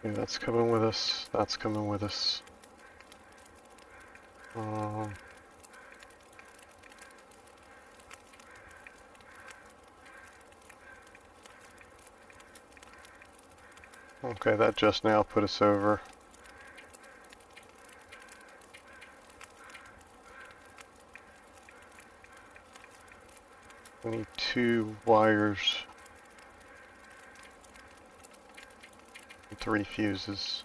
Okay, that's coming with us. That's coming with us. Okay, that just now put us over. We need 2 wires and 3 fuses.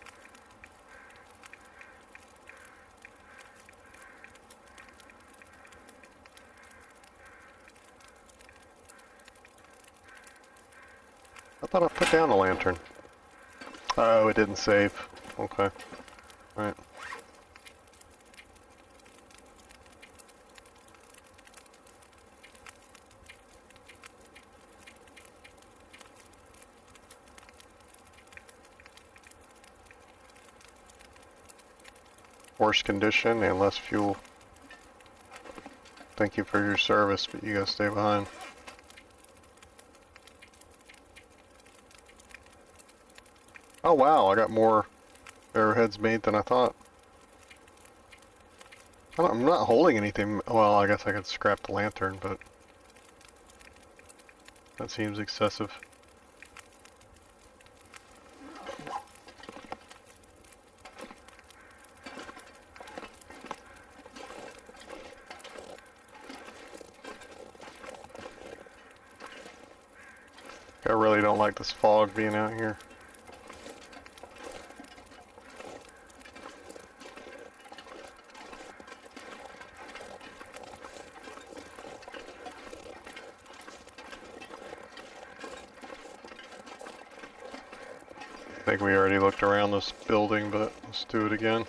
I thought I put down a lantern. Oh, it didn't save. Okay. Alright. Worse condition and less fuel. Thank you for your service, but you gotta stay behind. Oh wow, I got more arrowheads made than I thought. I'm not holding anything. Well, I guess I could scrap the lantern, but that seems excessive. I really don't like this fog being out here. I think we already looked around this building, but let's do it again.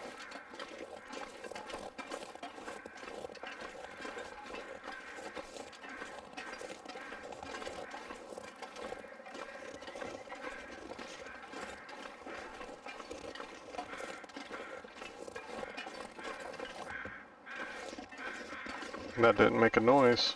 That didn't make a noise.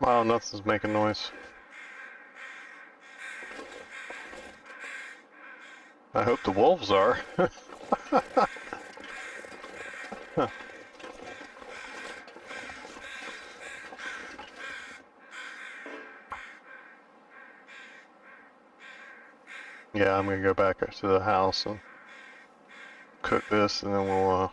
Wow, nothing's making noise. I hope the wolves are. Huh. Yeah, I'm gonna go back up to the house and cook this, and then we'll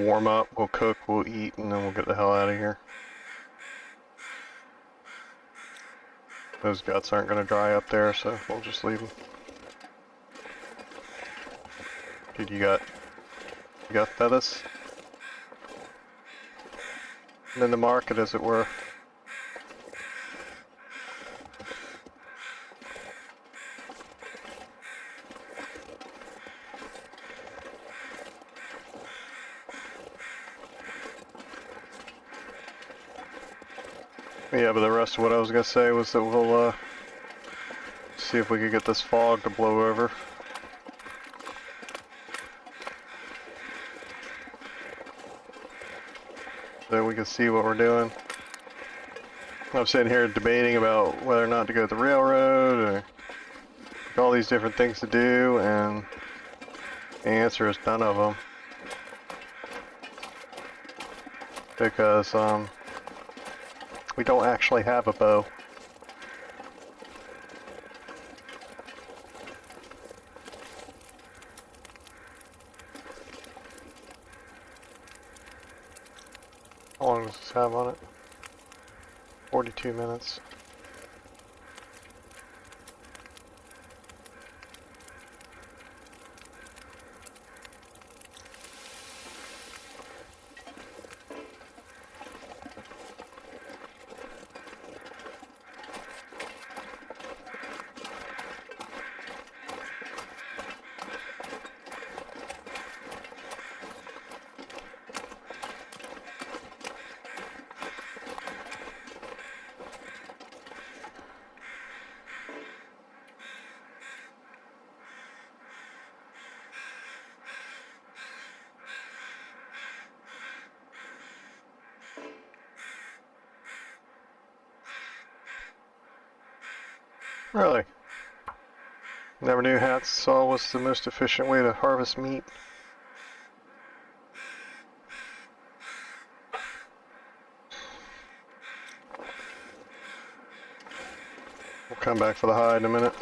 warm up, we'll cook, we'll eat, and then we'll get the hell out of here. Those guts aren't gonna dry up there, so we'll just leave them. Dude, you got feathers? And in the market, as it were. Yeah, but the rest of what I was gonna say was that we'll see if we could get this fog to blow over. Then we can see what we're doing. I'm sitting here debating about whether or not to go to the railroad, or all these different things to do, and the answer is none of them. Because, we don't actually have a bow. How long does this have on it? 42 minutes. Really? Never knew hat saw was the most efficient way to harvest meat. We'll come back for the hide in a minute.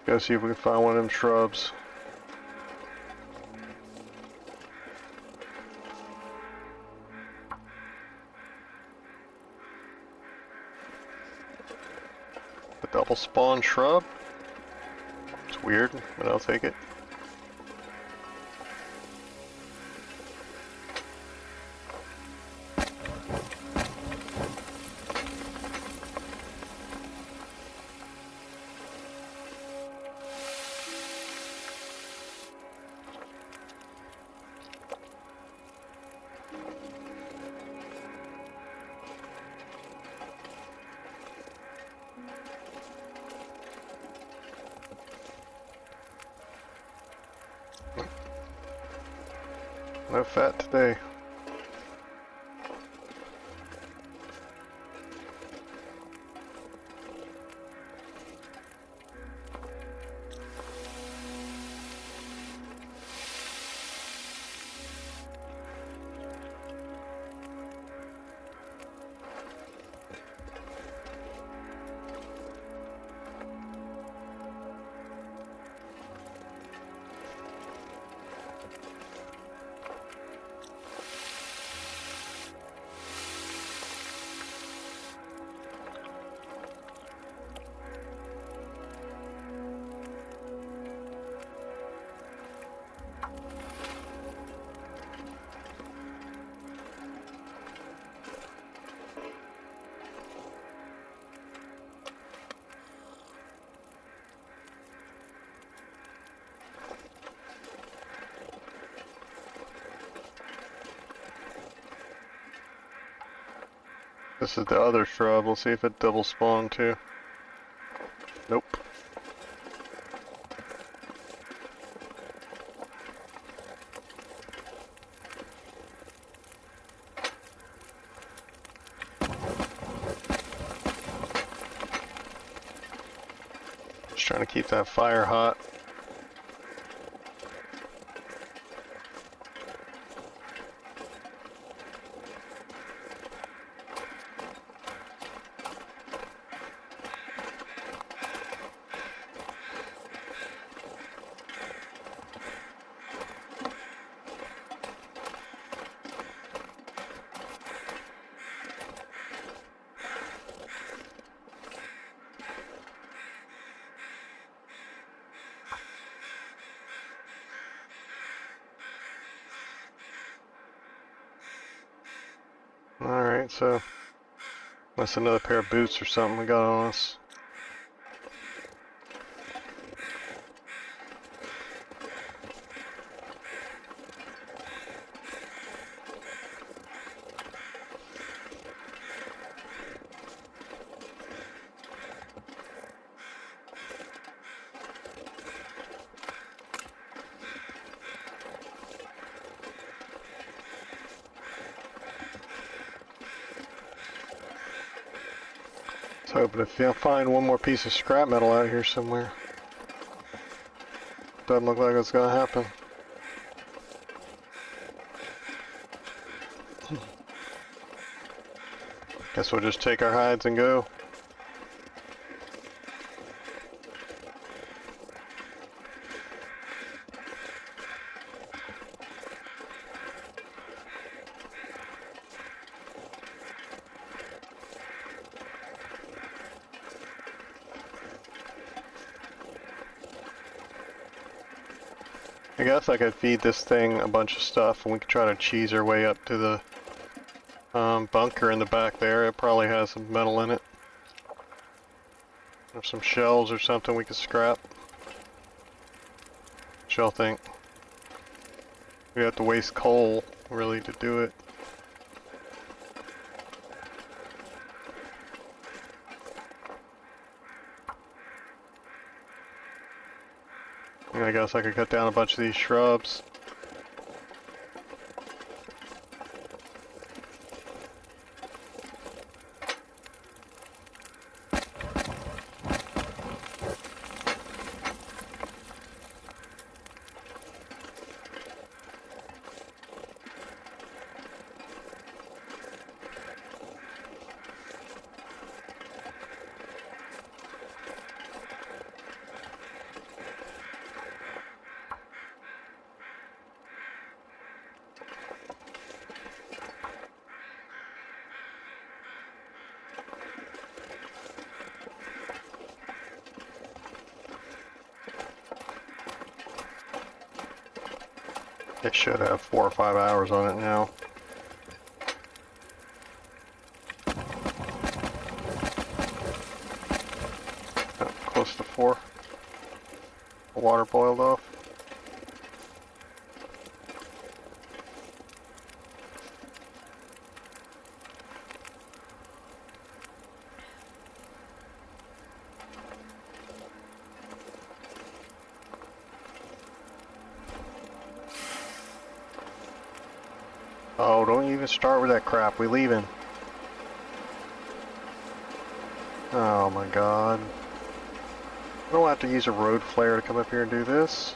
Go see if we can find one of them shrubs. A double spawn shrub? It's weird, but I'll take it. No fat today. This is the other shrub. We'll see if it double spawned too. Nope. Just trying to keep that fire hot. so. That's another pair of boots or something we got on us. Hoping to find one more piece of scrap metal out here somewhere. Doesn't look like it's gonna happen. Guess we'll just take our hides and go. I guess I could feed this thing a bunch of stuff and we could try to cheese our way up to the bunker in the back there. It probably has some metal in it. Or some shells or something we could scrap. What y'all think? We have to waste coal, really, to do it. I guess I could cut down a bunch of these shrubs. It should have 4 or 5 hours on it now. Oh, close to 4. The water boiled off. Oh, don't even start with that crap. We leaving. Oh my god. I don't have to use a road flare to come up here and do this.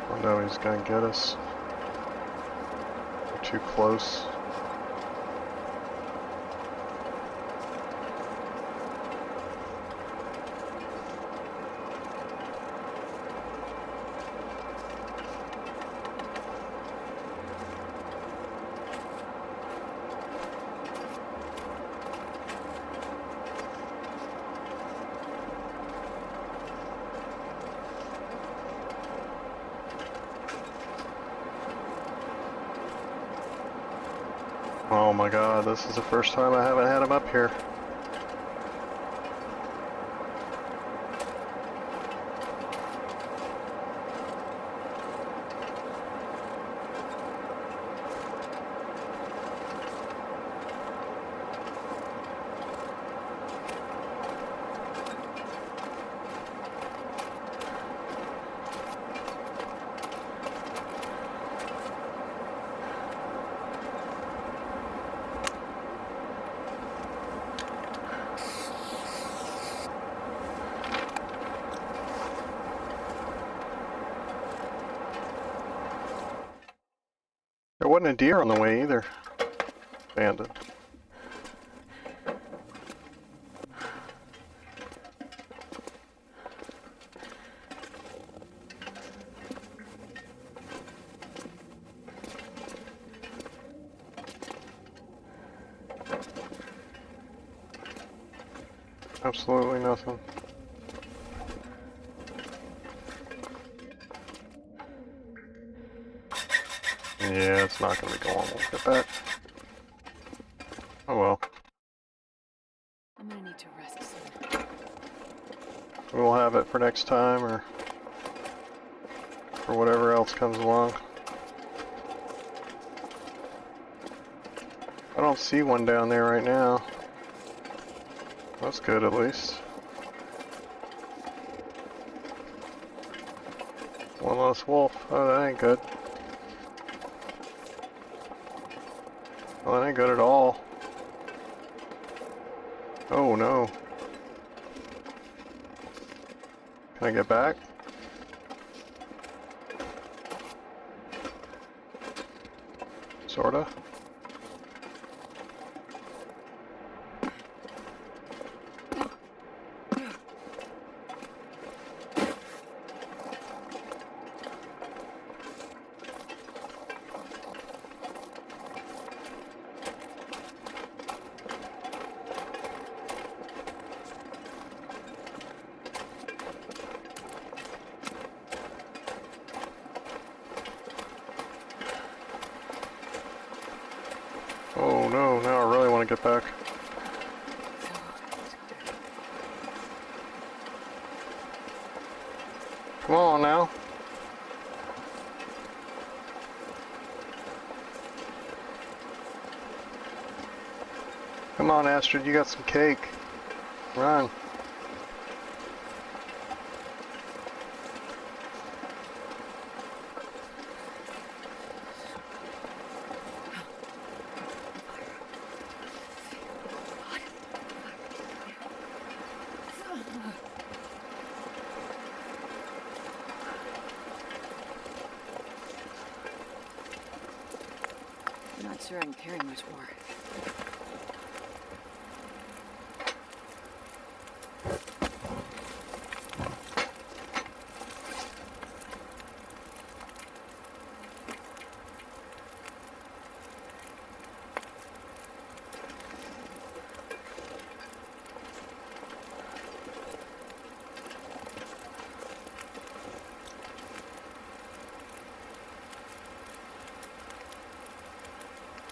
Oh no, he's gonna get us. We're too close. Oh my god, this is the first time I haven't had him up here. There wasn't a deer on the way either. Abandoned. Absolutely nothing. Yeah, it's not gonna be going. We'll get back. Oh well. I'm gonna need to rest soon. We'll have it for next time or for whatever else comes along. I don't see one down there right now. That's good at least. One less wolf. Oh, that ain't good. Well, that ain't good at all. Oh no. Can I get back? Sorta. Oh no, now I really want to get back. Come on now. Come on, Astrid, you got some cake. Run. I'm not sure I can carry much more.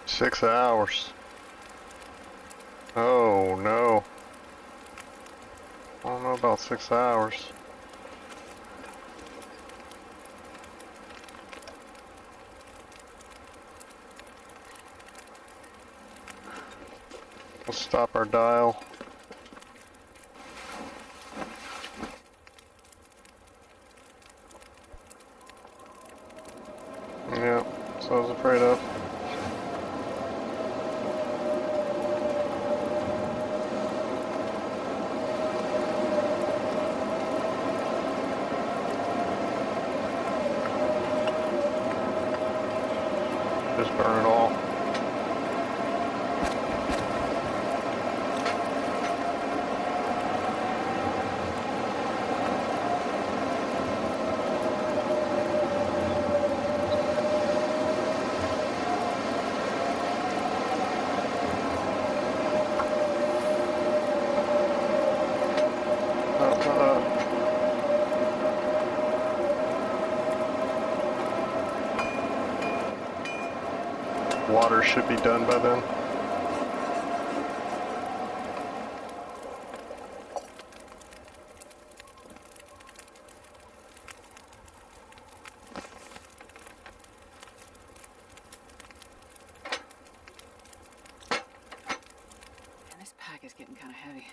6 hours. Oh no. I don't know about 6 hours. We'll stop our dial. Yeah, so I was afraid of. Just burn it all. Water should be done by then. And this pack is getting kind of heavy.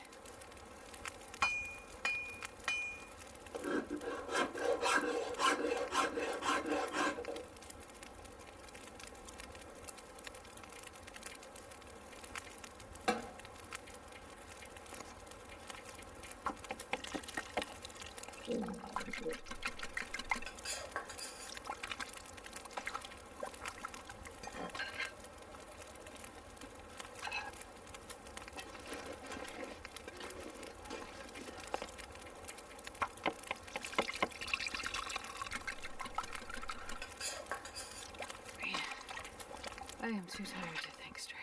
I am too tired to think straight.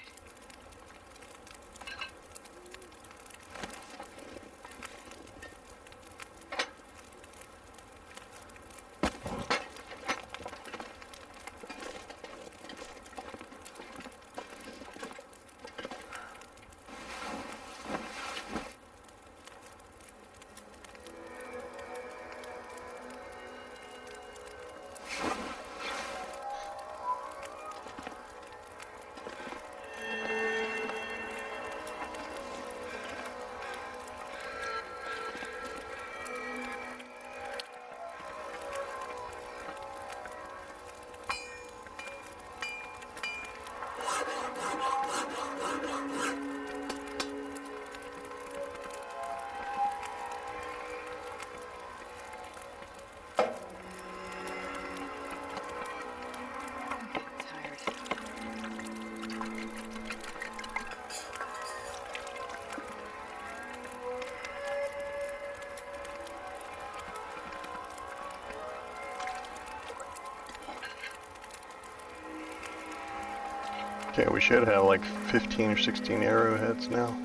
Okay, we should have like 15 or 16 arrowheads now.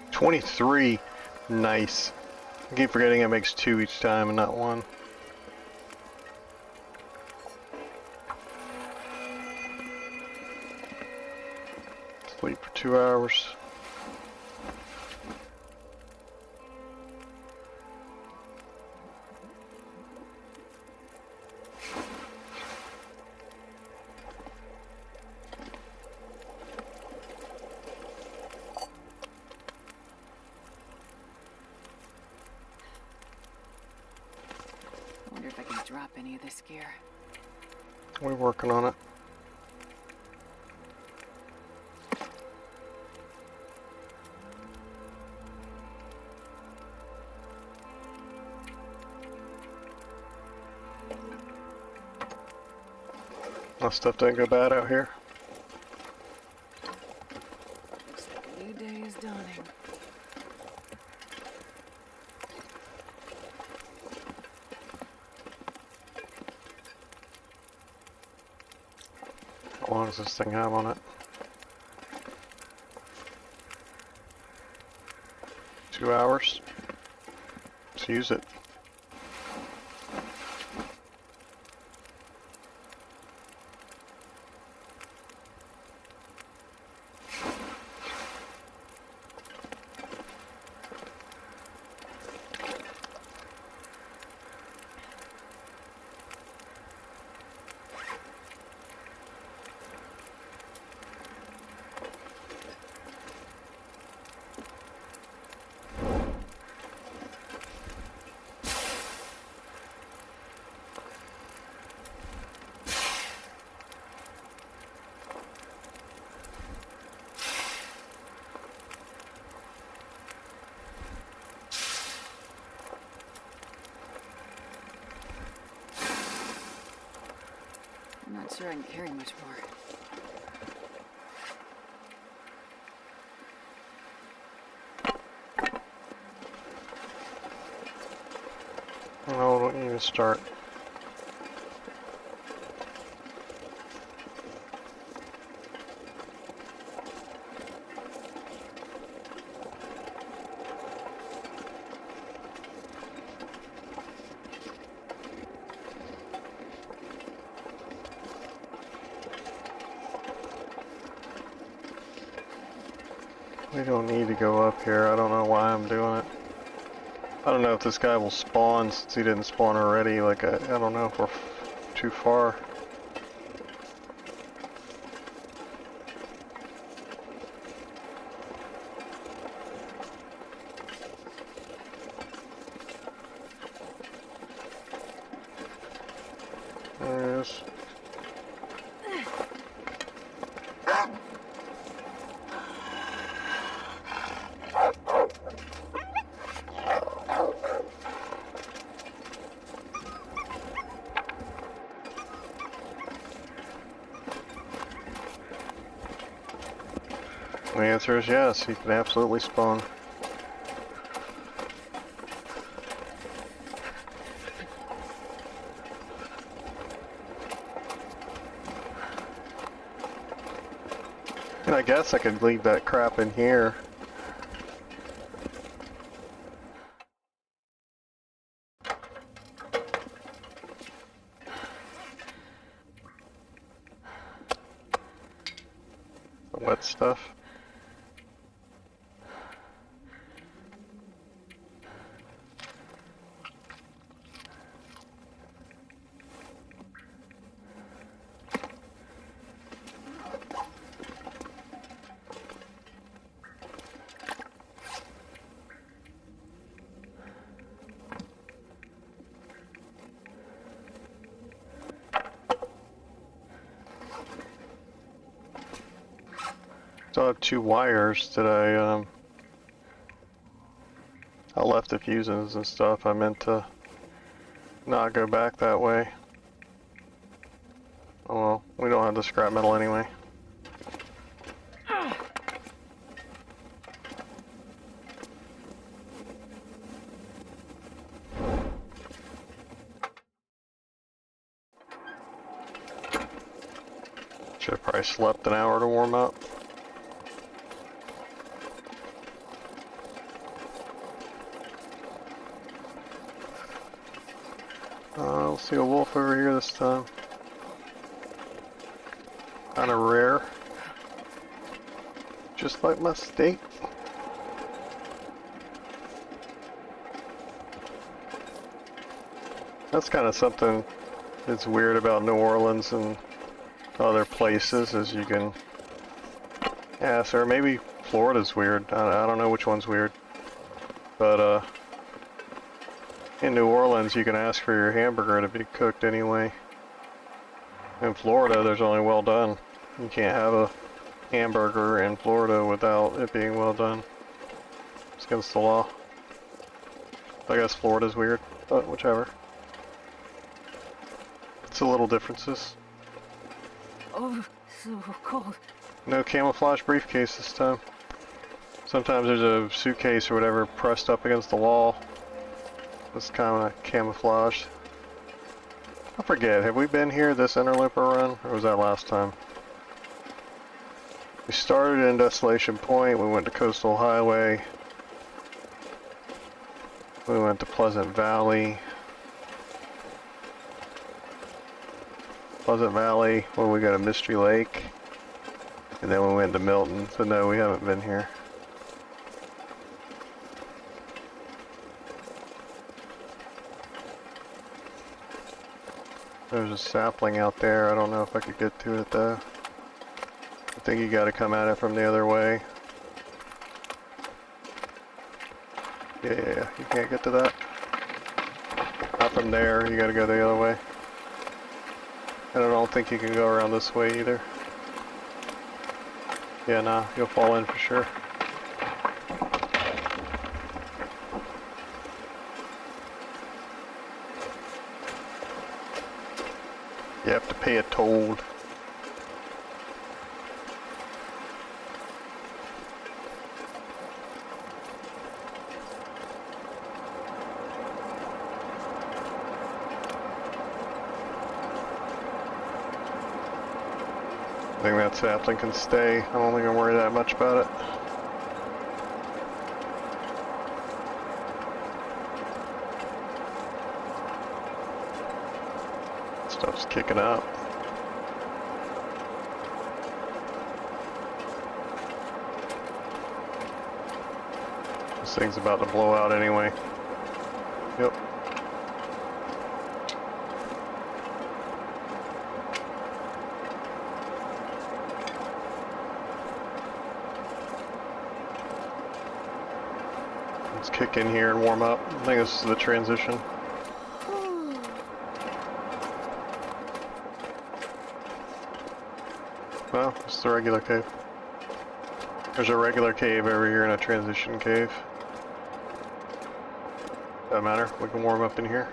23. Nice. I keep forgetting it makes 2 each time and not 1. Sleep for 2 hours. I wonder if I can drop any of this gear. We're working on it. That stuff doesn't go bad out here. Looks like a new day is dawning. How long does this thing have on it? 2 hours. Let's use it. I'm not sure I can carry much more. No, don't even start. We don't need to go up here. I don't know why I'm doing it. I don't know if this guy will spawn since he didn't spawn already. Like, I don't know if we're too far. There it is. The answer is yes, he can absolutely spawn. And I guess I could leave that crap in here. The wet stuff. Still have 2 wires that I left the fuses and stuff. I meant to not go back that way. Oh well, we don't have the scrap metal anyway. Should have probably slept an hour to warm up. I'll see a wolf over here this time. Kinda rare. Just like my steak. That's kind of something that's weird about New Orleans and other places, is you can ask, or maybe Florida's weird. I don't know which one's weird. But in New Orleans you can ask for your hamburger to be cooked anyway. In Florida there's only well done. You can't have a hamburger in Florida without it being well done. It's against the law. I guess Florida's weird, but whichever. It's a little differences. Oh, so cold. No camouflage briefcase this time. Sometimes there's a suitcase or whatever pressed up against the wall. It's kind of camouflaged. I forget, have we been here this Interloper run, or was that last time? We started in Desolation Point, we went to Coastal Highway, we went to Pleasant Valley. Pleasant Valley, when we go to Mystery Lake, and then we went to Milton, so no, we haven't been here. There's a sapling out there. I don't know if I could get to it though. I think you gotta come at it from the other way. Yeah, you can't get to that. Not from there, you gotta go the other way. And I don't think you can go around this way either. Yeah, nah, you'll fall in for sure. You have to pay a toll. I think that sapling can stay. I don't think I'm worried that much about it. Stuff's kicking up. This thing's about to blow out anyway. Yep. Let's kick in here and warm up. I think this is the transition. Well, it's the regular cave. There's a regular cave over here and a transition cave. Doesn't matter, we can warm up in here.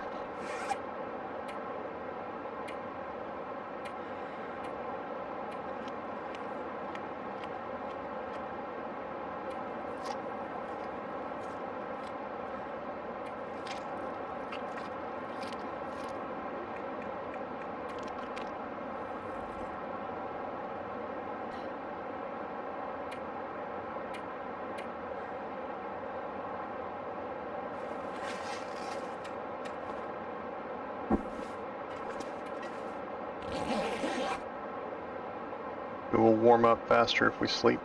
It will warm up faster if we sleep.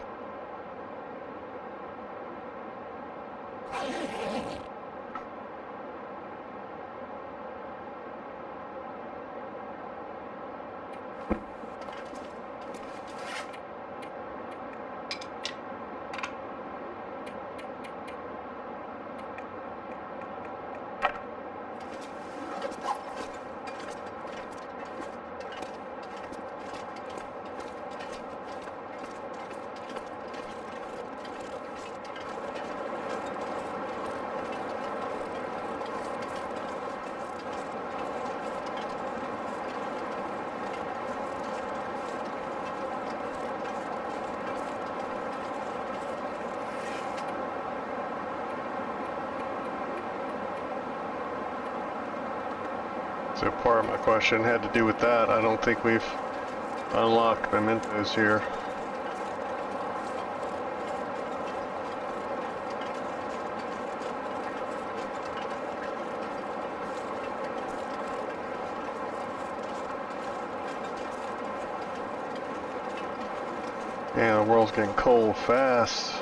So part of my question had to do with that. I don't think we've Unlocked mementos here. Yeah, the world's getting cold fast.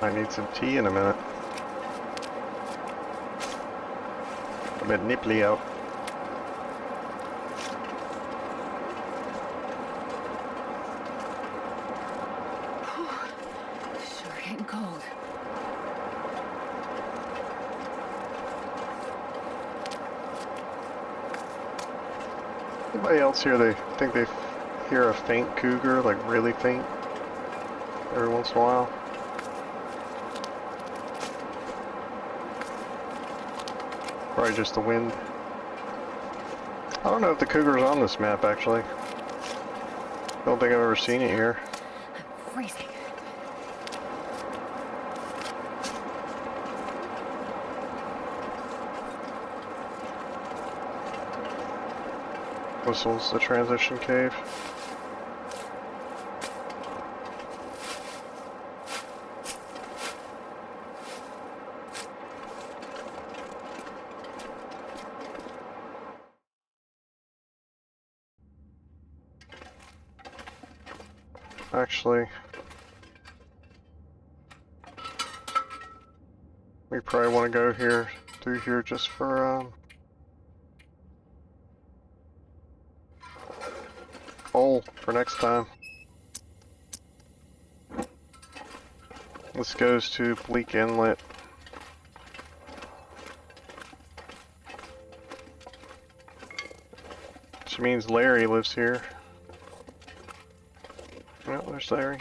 I need some tea in a minute. A bit nipply out. Sure getting cold. Anybody else here, they think they hear a faint cougar, like really faint, every once in a while? Probably just the wind. I don't know if the cougar's on this map, actually. Don't think I've ever seen it here. I'm freezing. This one's the transition cave. Actually, we probably want to go here, through here just for, coal for next time. This goes to Bleak Inlet. Which means Larry lives here. Oh, there's Larry.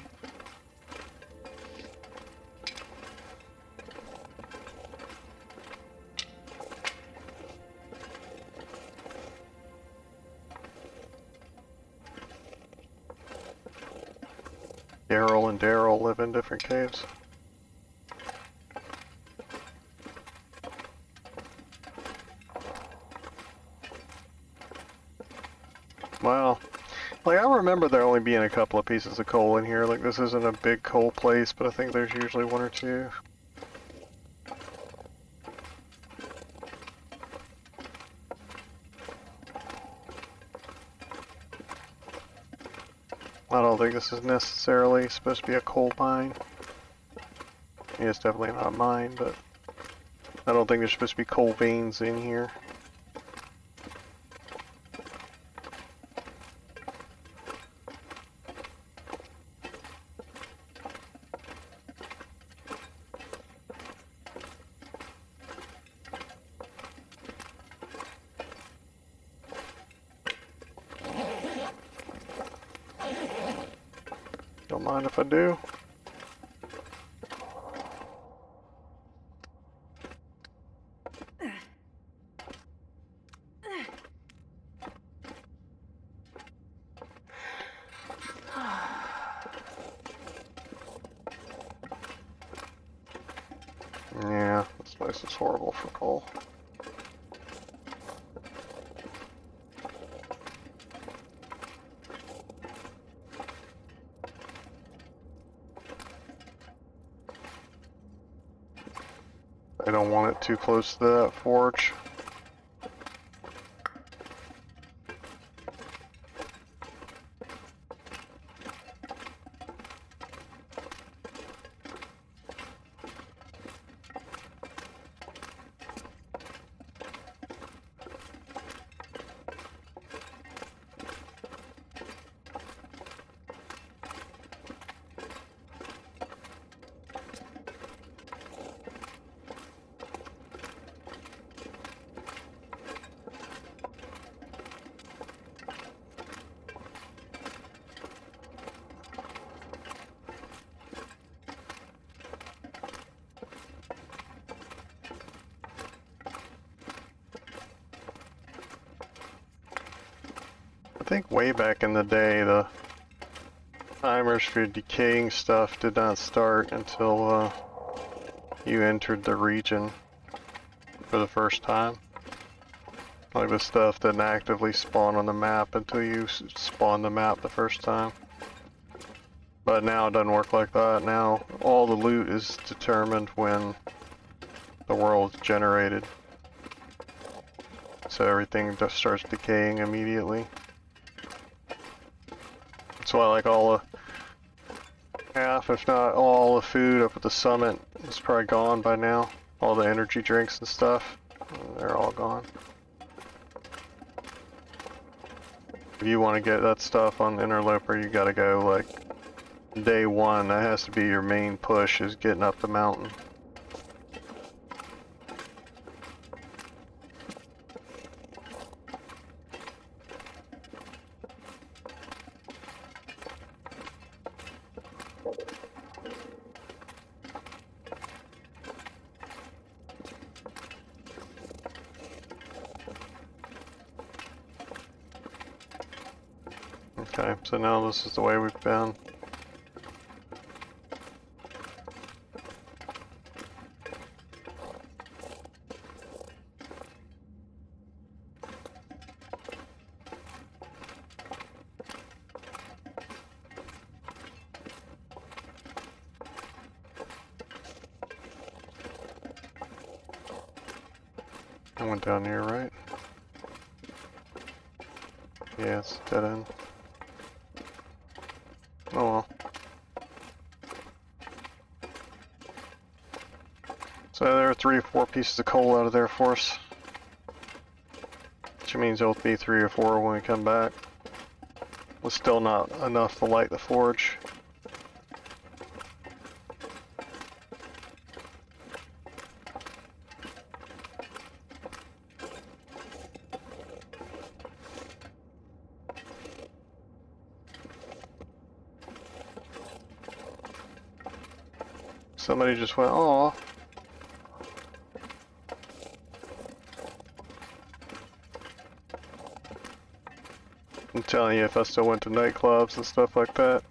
Daryl and Daryl live in different caves. Wow. Like, I remember there only being a couple of pieces of coal in here. Like, this isn't a big coal place, but I think there's usually one or two. I don't think this is necessarily supposed to be a coal mine. Yeah, it's definitely not a mine, but I don't think there's supposed to be coal veins in here. Don't mind if I do. Yeah, this place is horrible for coal. I don't want it too close to that forge. think way back in the day, the timers for decaying stuff did not start until you entered the region for the first time. Like the stuff didn't actively spawn on the map until you spawn the map the first time. But now it doesn't work like that. Now all the loot is determined when the world is generated. So everything just starts decaying immediately. That's why like all the half, if not all the food up at the summit is probably gone by now. All the energy drinks and stuff, they're all gone. If you want to get that stuff on Interloper, you gotta go like day one. That has to be your main push, is getting up the mountain. Okay, so now this is the way we've been. I went down here, right? Yeah, it's dead end. Oh well. So there are 3 or 4 pieces of coal out of there for us. Which means there'll be 3 or 4 when we come back. But still not enough to light the forge. Somebody just went, "Aw." I'm telling you, if I still went to nightclubs and stuff like that,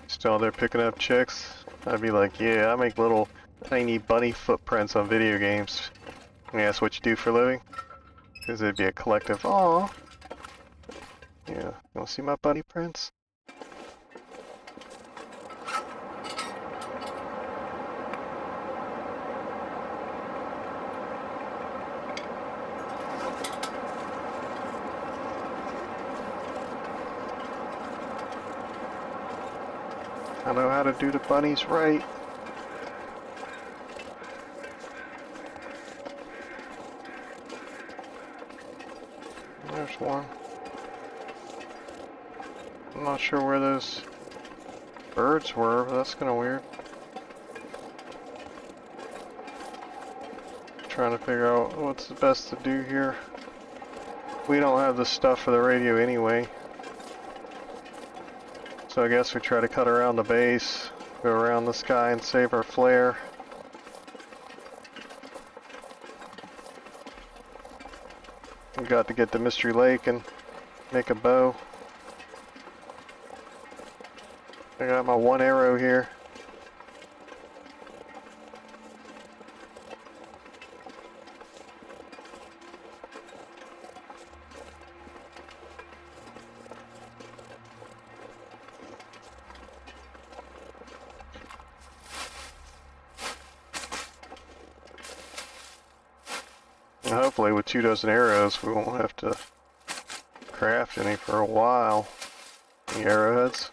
still there picking up chicks, I'd be like, yeah, I make little tiny bunny footprints on video games. And that's what you do for a living? Because it'd be a collective, "Aw." Yeah, you wanna see my bunny prints? I know how to do the bunnies right. There's one. I'm not sure where those birds were, but that's kind of weird. Trying to figure out what's the best to do here. We don't have the stuff for the radio anyway. So I guess we try to cut around the base, go around the sky and save our flare. We got to get to Mystery Lake and make a bow. I got my 1 arrow here. And hopefully with 2 dozen arrows we won't have to craft any for a while. Any arrowheads.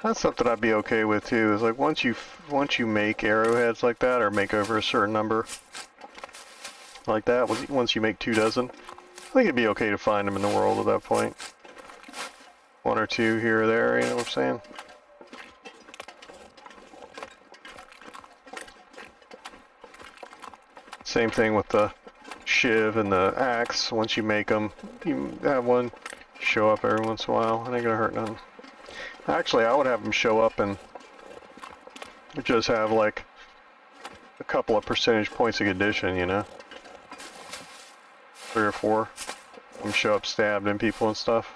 That's something I'd be okay with too, is like once you make arrowheads like that, or make over a certain number like that, once you make 2 dozen, I think it'd be okay to find them in the world at that point. 1 or 2 here or there, you know what I'm saying? Same thing with the shiv and the axe. Once you make them, you have one show up every once in a while. It ain't gonna hurt none. Actually, I would have them show up in just have like a couple of percentage points of condition, you know? 3 or 4. You show up stabbing people and stuff.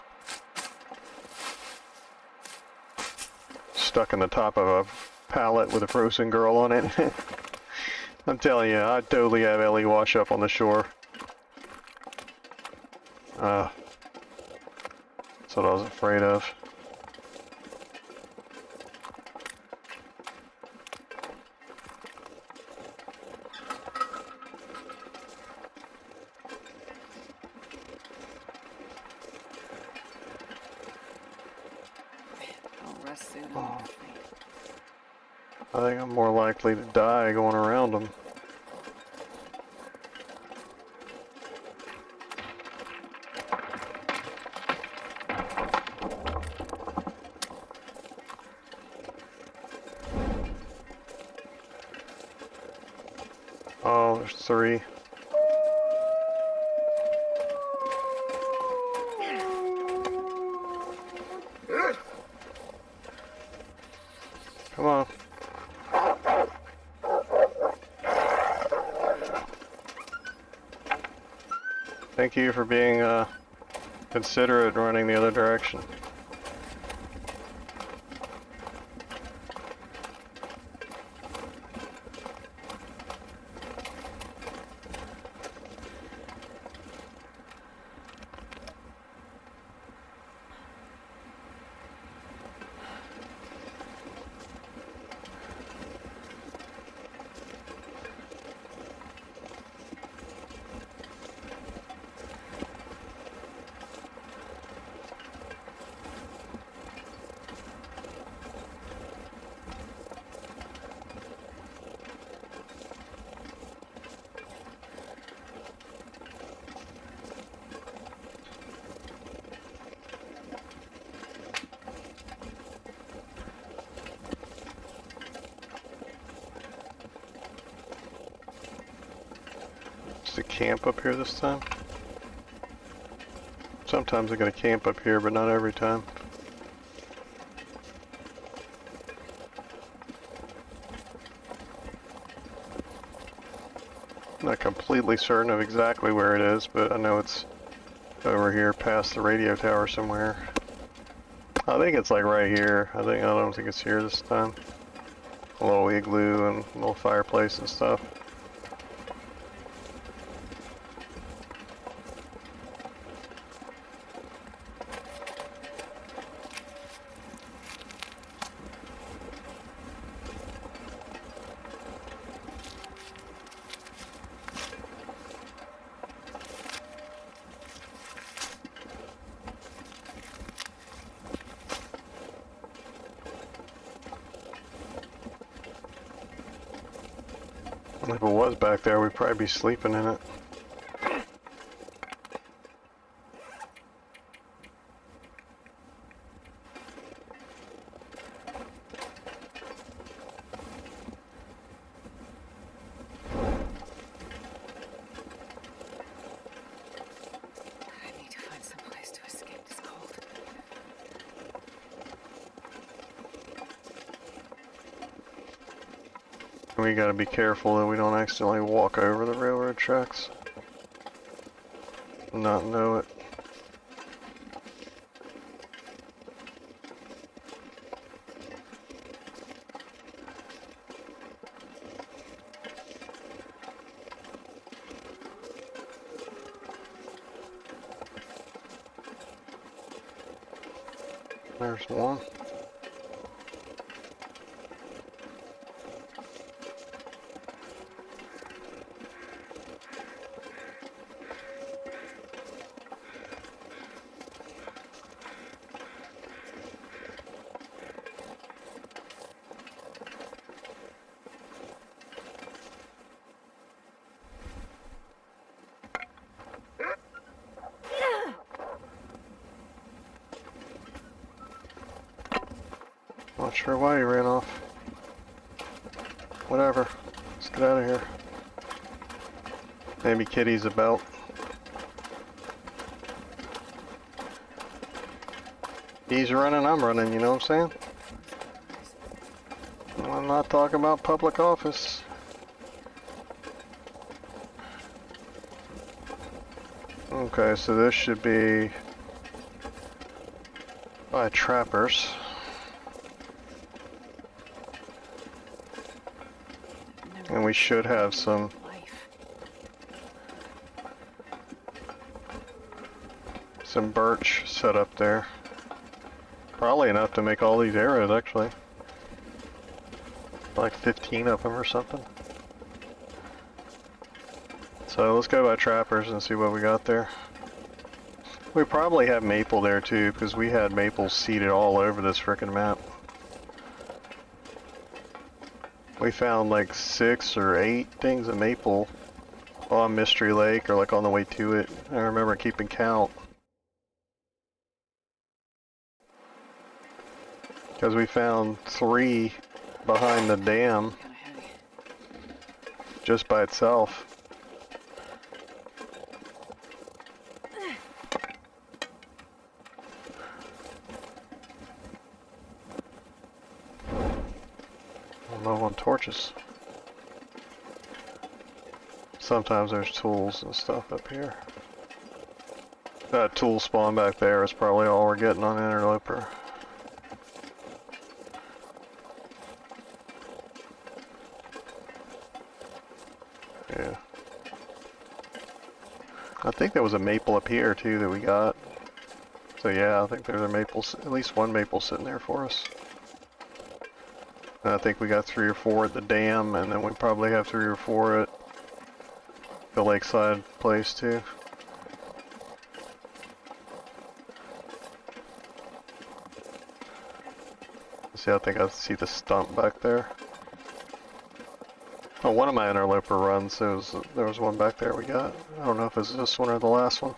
Stuck in the top of a pallet with a frozen girl on it. I'm telling you, I'd totally have Ellie wash up on the shore. That's what I was afraid of. I'll rest soon. I'm afraid. I think I'm more likely to die going around them. Oh, there's 3. Come on. Thank you for being considerate and running the other direction. Is the camp up here this time? Sometimes I got a camp up here, but not every time. I'm not completely certain of exactly where it is, but I know it's over here past the radio tower somewhere. I think it's like right here. I don't think it's here this time. A little igloo and a little fireplace and stuff. If it was back there, we'd probably be sleeping in it. I need to find some place to escape this cold. We gotta be careful that we don't accidentally walk over the railroad tracks. Not know it. There's one. Not sure why he ran off. Whatever. Let's get out of here. Maybe Kitty's about. He's running, I'm running, you know what I'm saying? I I'm not talking about public office. Okay, so this should be by trappers. And we should have some birch set up there. Probably enough to make all these arrows, actually. Like 15 of them or something. So let's go by trappers and see what we got there. We probably have maple there too, because we had maple seeded all over this frickin' map. We found like 6 or 8 things of maple on Mystery Lake, or like on the way to it. I remember keeping count. Because we found 3 behind the dam just by itself. Low on torches. Sometimes there's tools and stuff up here. That tool spawn back there is probably all we're getting on Interloper. Yeah. I think there was a maple up here too that we got. So yeah, I think there's a maple, at least one maple sitting there for us. And I think we got 3 or 4 at the dam, and then we probably have 3 or 4 at the lakeside place too. See, I think I see the stump back there. Oh, one of my Interloper runs, there was one back there we got. I don't know if it's this one or the last one.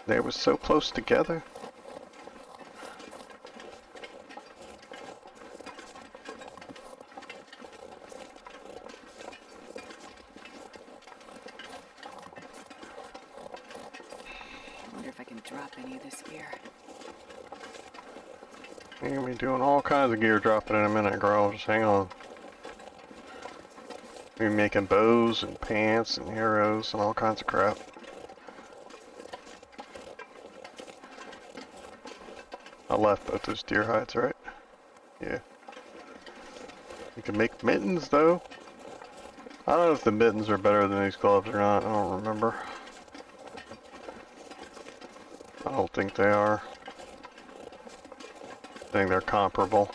They were so close together. I wonder if I can drop any of this gear. You're gonna be doing all kinds of gear dropping in a minute, girl. Just hang on. Be making bows and pants and arrows and all kinds of crap. I left both those deer hides, right? Yeah. You can make mittens, though. I don't know if the mittens are better than these gloves or not. I don't remember. I don't think they are. I think they're comparable.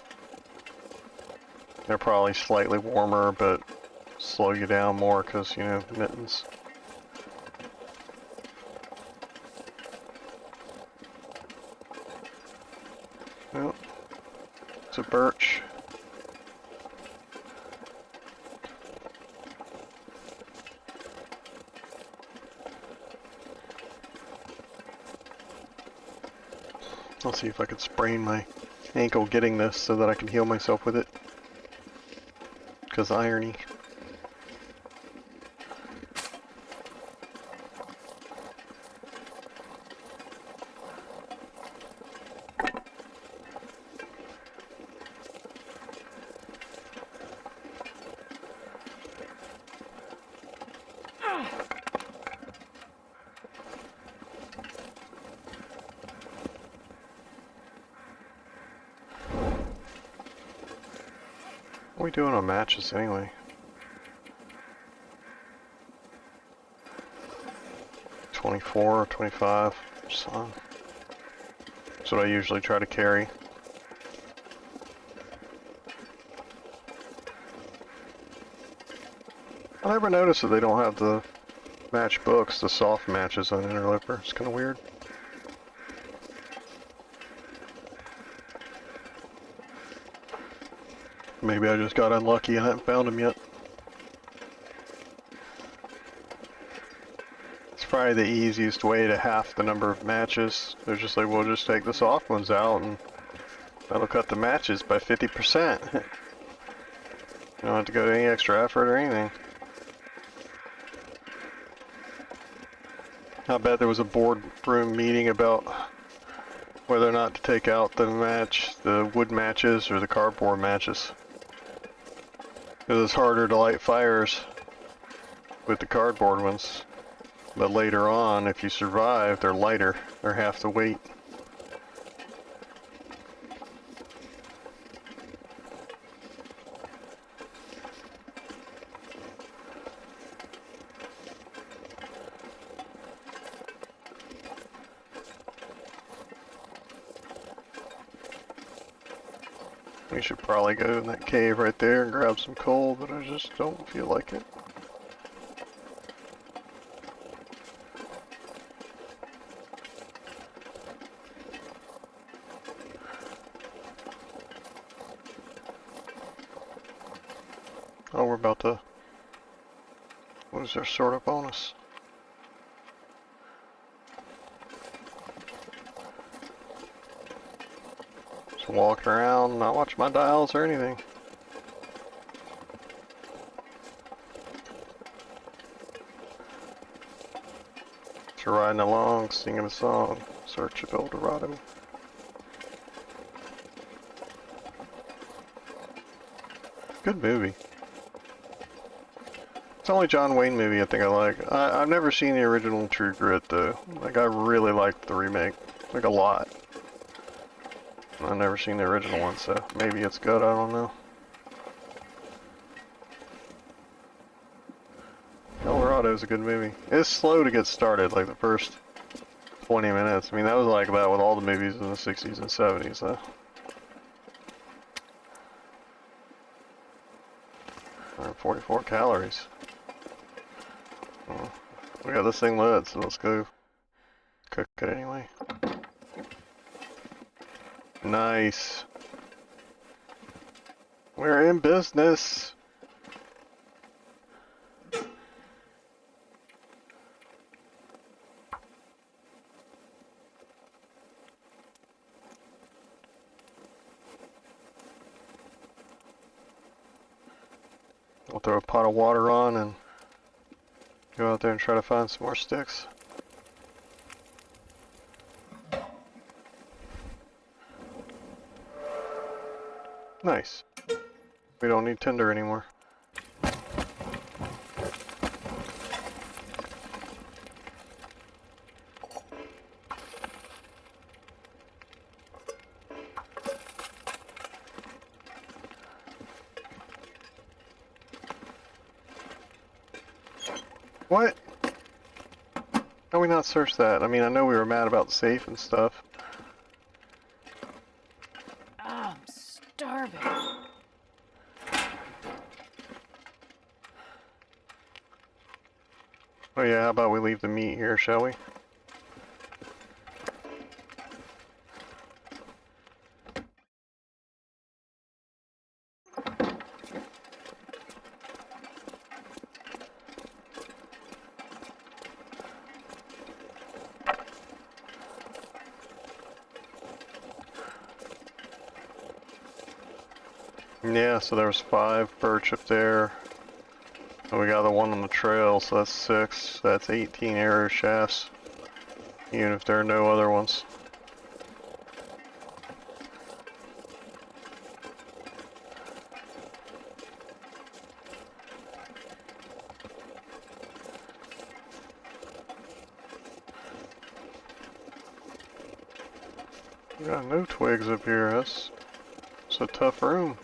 They're probably slightly warmer, but slow you down more because, you know, mittens. Well, it's a birch. I'll see if I can sprain my ankle getting this so that I can heal myself with it. Because irony. What are we doing on matches anyway? $24 or $25. So that's what I usually try to carry. I never noticed that they don't have the match books, the soft matches on Interloper. It's kind of weird. Maybe I just got unlucky and haven't found them yet. It's probably the easiest way to half the number of matches. They're just like, we'll just take the soft ones out and that'll cut the matches by 50%. You don't have to go to any extra effort or anything. I bet there was a boardroom meeting about whether or not to take out the wood matches or the cardboard matches. Because it's harder to light fires with the cardboard ones. But later on, if you survive, they're lighter. They're half the weight. We should probably go in that cave right there and grab some coal, but I just don't feel like it. Oh, we're about to lose our sort of bonus. Just walking around, not watching my dials or anything. Just riding along, singing a song, Search of El Dorado. Good movie. It's the only John Wayne movie I think I like. I've never seen the original True Grit though. Like I really liked the remake, like a lot. I've never seen the original one, so maybe it's good, I don't know. El Dorado is a good movie. It's slow to get started, like the first 20 minutes. I mean, that was like that with all the movies in the 60s and 70s, though. 144 calories. Well, we got this thing lit, so let's go cook it anyway. Nice. We're in business. We'll throw a pot of water on and go out there and try to find some more sticks. Nice. We don't need tinder anymore. What? How we not search that? I mean, I know we were mad about the safe and stuff. I'm starving. Oh yeah, how about we leave the meat here, shall we? Yeah, so there was 5 birch up there. And we got the one on the trail, so that's 6. That's 18 arrow shafts. Even if there are no other ones. We got no twigs up here. It's a tough room.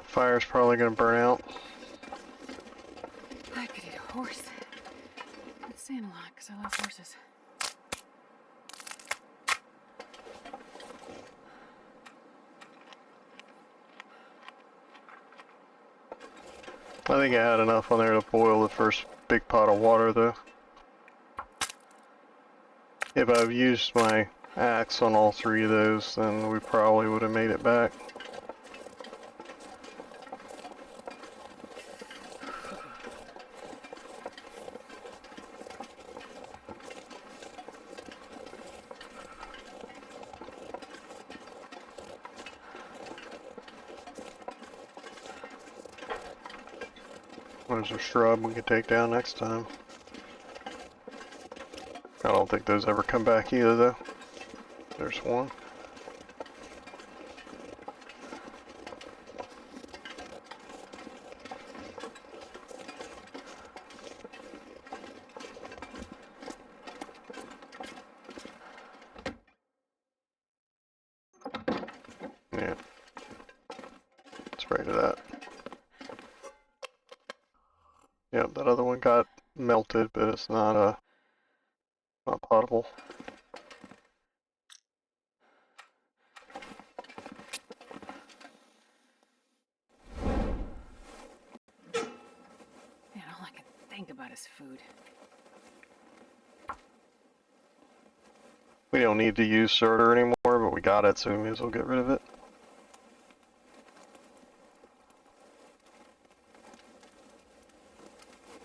Fire's probably gonna burn out. I could eat a horse. I'd stand a lot because I love horses. I think I had enough on there to boil the first big pot of water, though. If I've used my axe on all three of those, then we probably would have made it back. There's a shrub we could take down next time. I don't think those ever come back either, though. There's one. Yeah. Spray to that. Yep, that other one got melted, but it's not not potable. Man, all I can think about is food. We don't need to use Surtur anymore, but we got it, so we may as well get rid of it.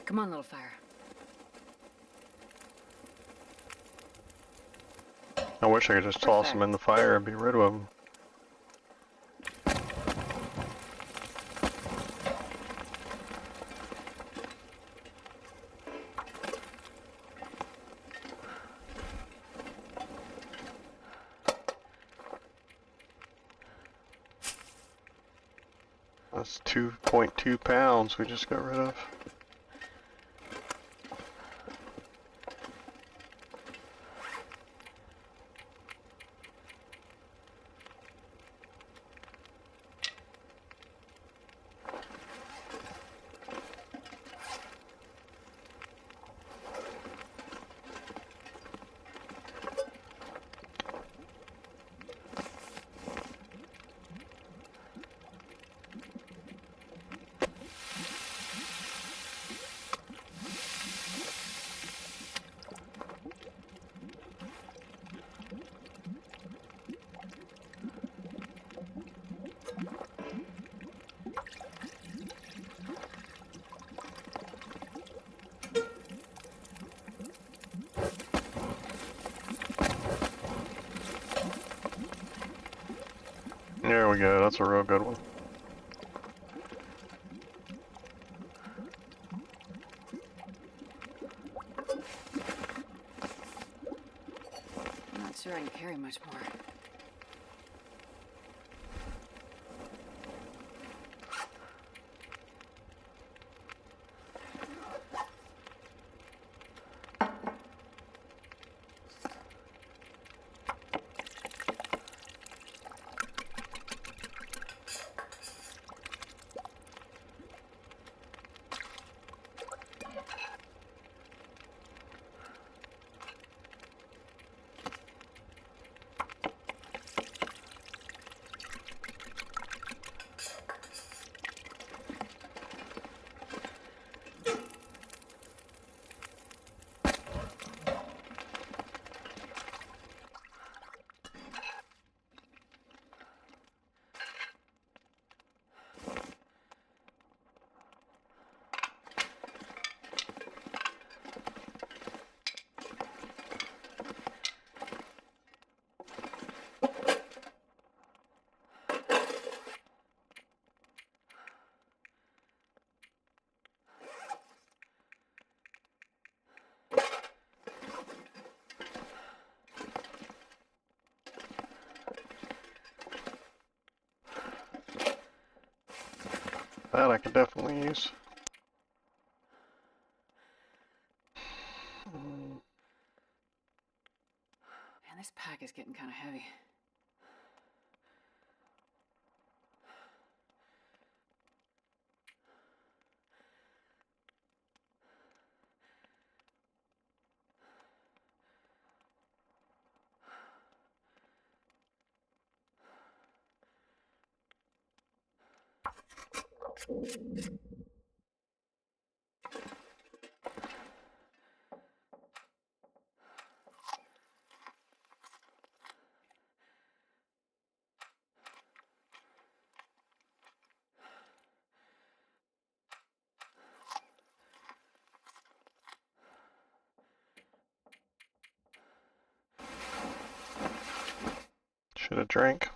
Come on, little fire. I wish I could just toss them in the fire and be rid of them. That's 2.2 pounds we just got rid of. There we go, that's a real good one. I'm not sure I can carry much more. That I could definitely use. Man, this pack is getting kind of heavy. Should have drank.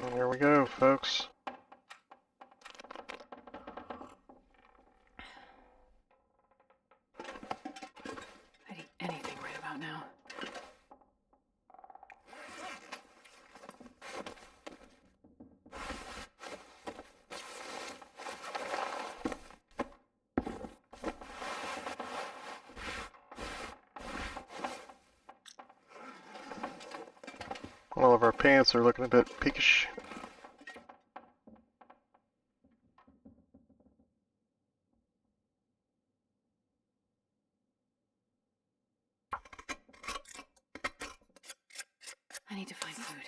And here we go, folks. I'd eat anything right about now. All of our pants are looking a bit peakish. I need to find food.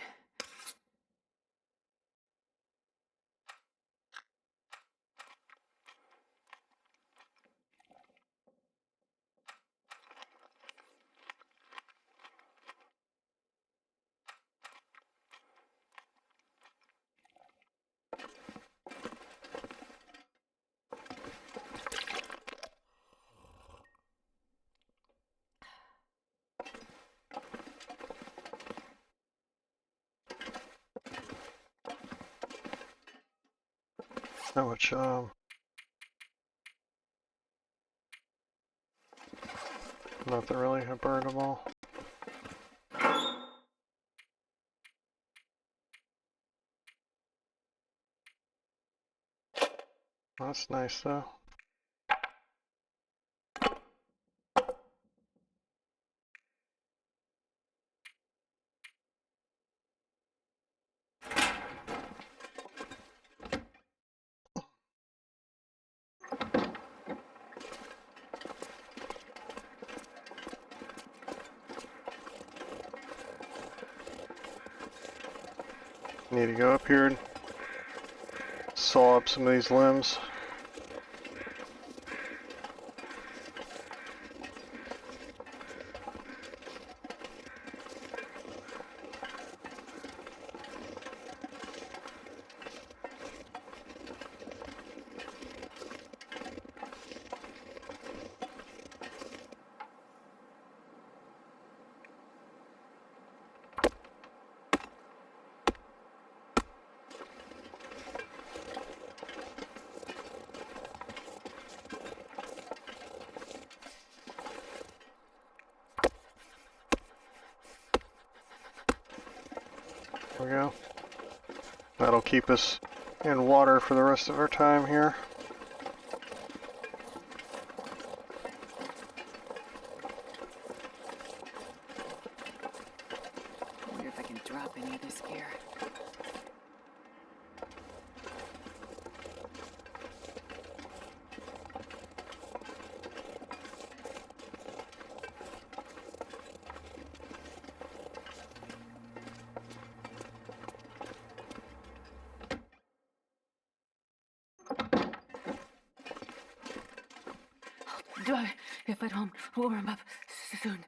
How much, nothing really, I burned them all. That's nice though. Need to go up here and saw up some of these limbs. There we go. That'll keep us in water for the rest of our time here. I wonder if I can drop any of this gear. If at home, warm up soon.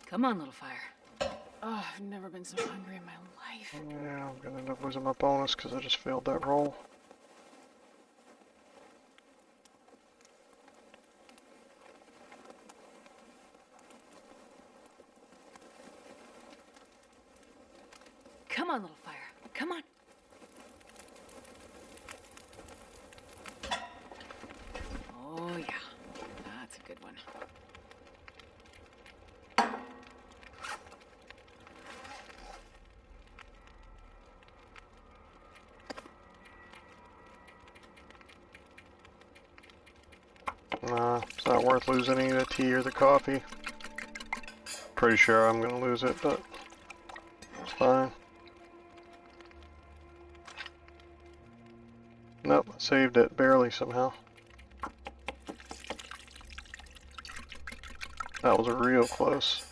Come on, little fire. Oh, I've never been so hungry in my life. Yeah, I'm gonna end up losing my bonus because I just failed that roll. Come on, little fire. Come on. Oh, yeah. That's a good one. Nah, it's not worth losing any of the tea or the coffee. Pretty sure I'm gonna lose it, but it's fine. Nope, I saved it barely somehow. That was real close.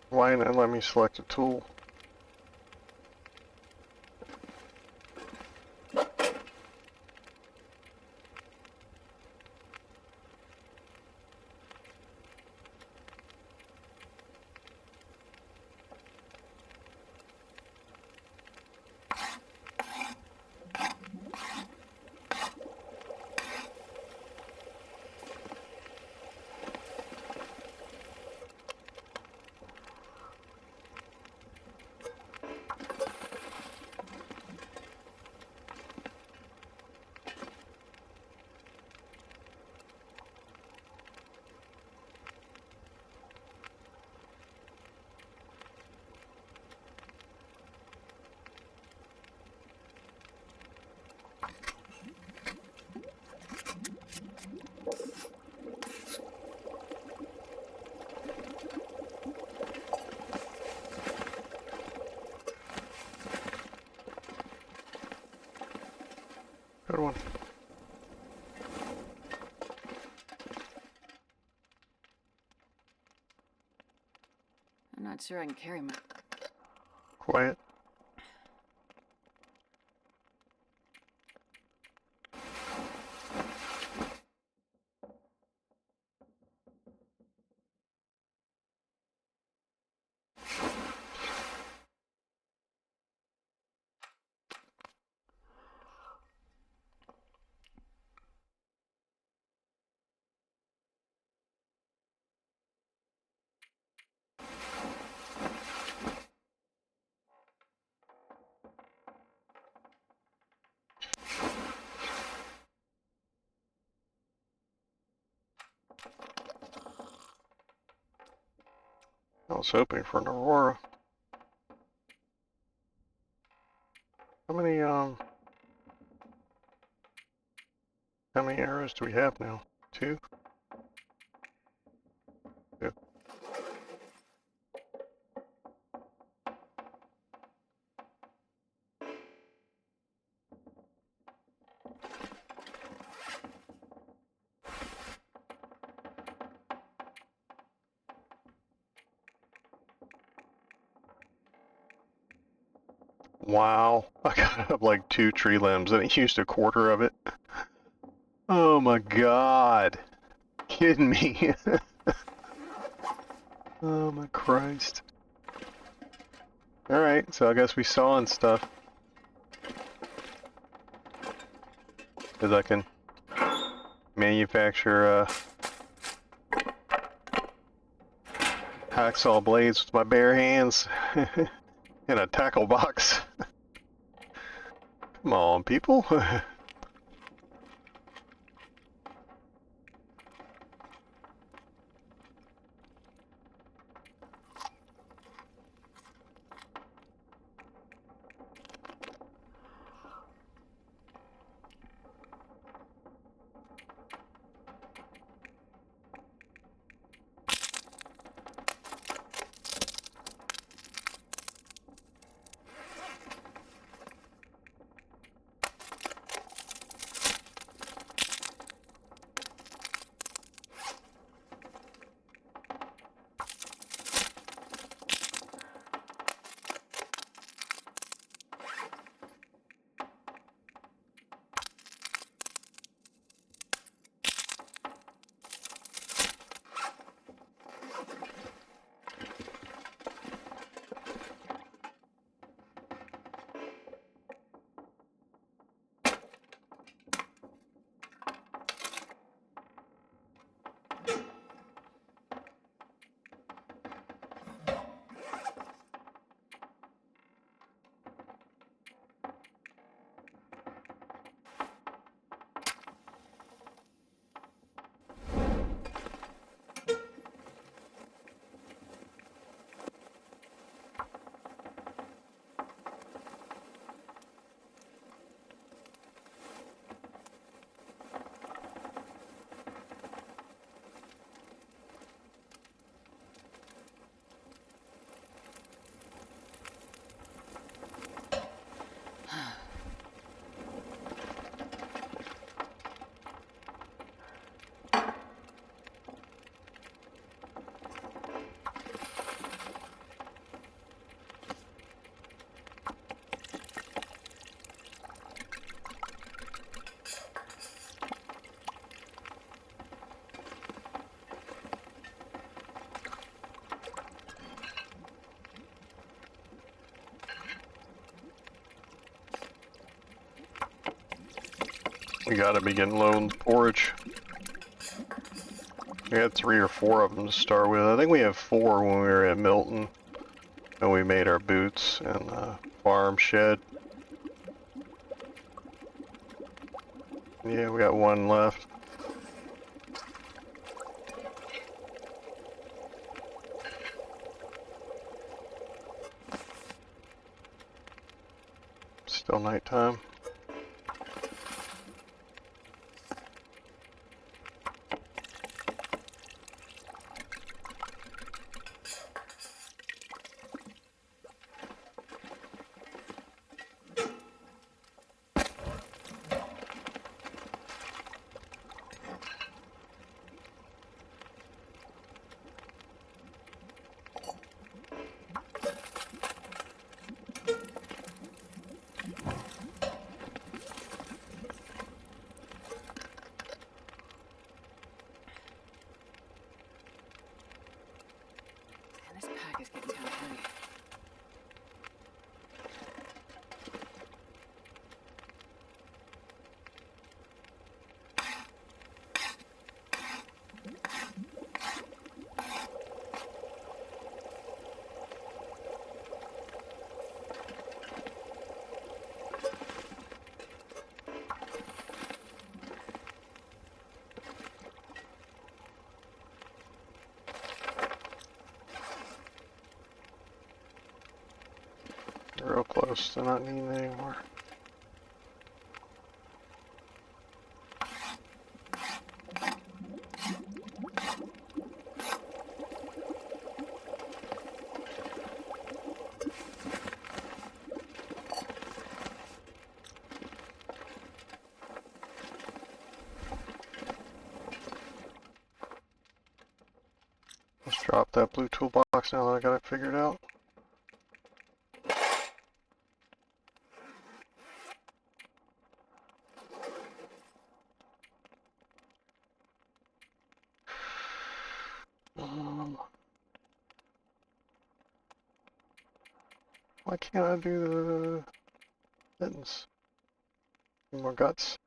Why didn't it let me select a tool? Good one. I'm not sure I can carry my... Quiet. I was hoping for an Aurora. How many arrows do we have now? Two? Two. Wow. I got up like 2 tree limbs and it used a quarter of it. Oh my god. Kidding me. Oh my Christ. Alright, so I guess we sawing stuff. Because I can manufacture hacksaw blades with my bare hands in a tackle box. Come on, people. We gotta be getting low on porridge. We had 3 or 4 of them to start with. I think we have 4 when we were at Milton. And we made our boots and farm shed. Yeah, we got 1 left. Still nighttime. Man, this pack is getting kind of heavy. Real close to not needing it anymore. Let's drop that blue toolbox now that I got it figured out. Why can't I do the mittens? Need more guts.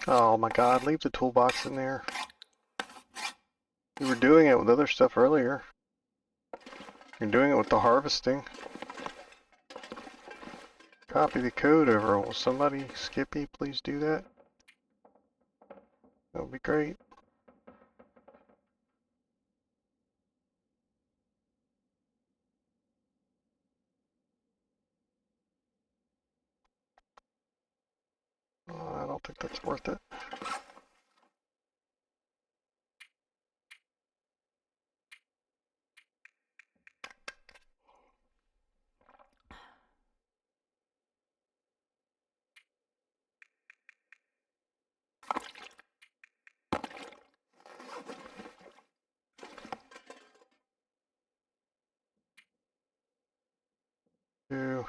Oh my god, leave the toolbox in there. We were doing it with other stuff earlier. You're doing it with the harvesting. Copy the code over. Will somebody, Skippy, please do that? That would be great. I don't think that's worth it. Do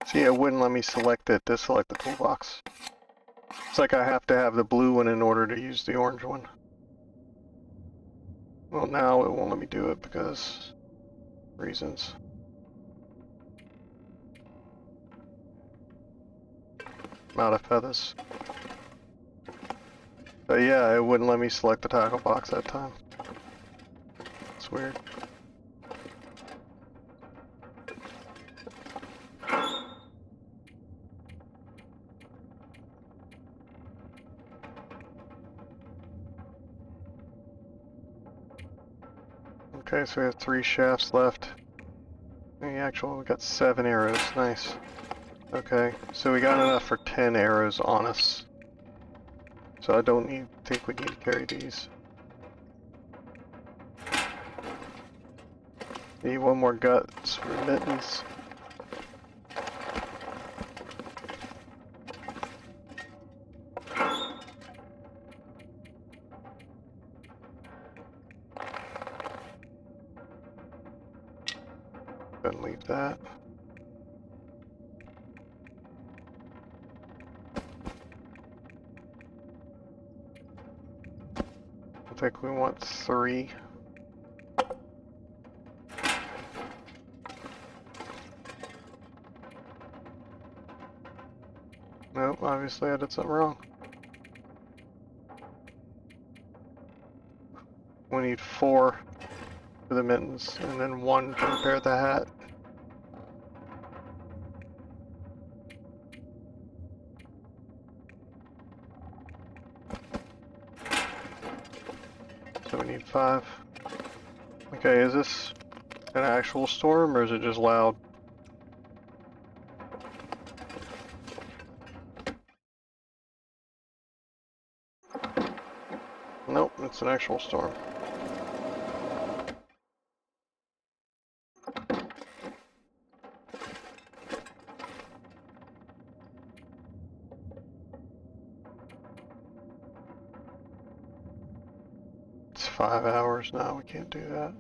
See, it wouldn't let me select it to select the toolbox. It's like I have to have the blue one in order to use the orange one. Well, now it won't let me do it because reasons. I'm out of feathers. But yeah, it wouldn't let me select the tackle box that time. It's weird. Okay, so we have 3 shafts left. The actual, we got 7 arrows. Nice. Okay, so we got enough for 10 arrows on us. So I don't think we need to carry these. Need one more guts for mittens. Then leave that. I think we want 3. Nope, obviously I did something wrong. We need 4 for the mittens, and then 1 to repair the hat. So we need 5. Okay, is this an actual storm, or is it just loud? Nope, it's an actual storm. It's 5 hours now, we can't do that.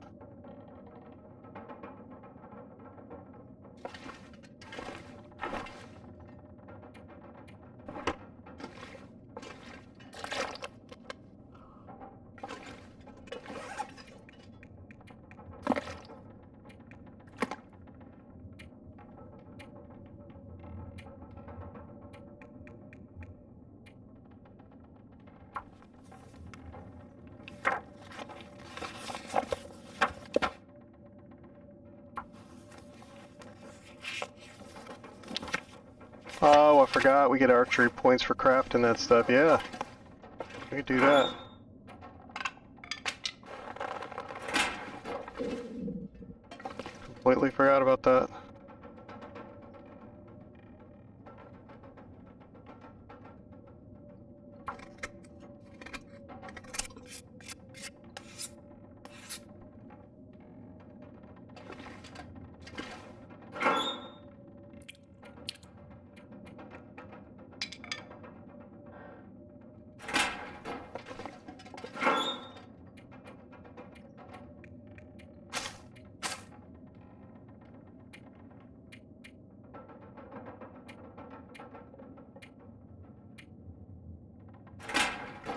Oh, I forgot, we get archery points for crafting that stuff, yeah. We could do that. Completely forgot about that.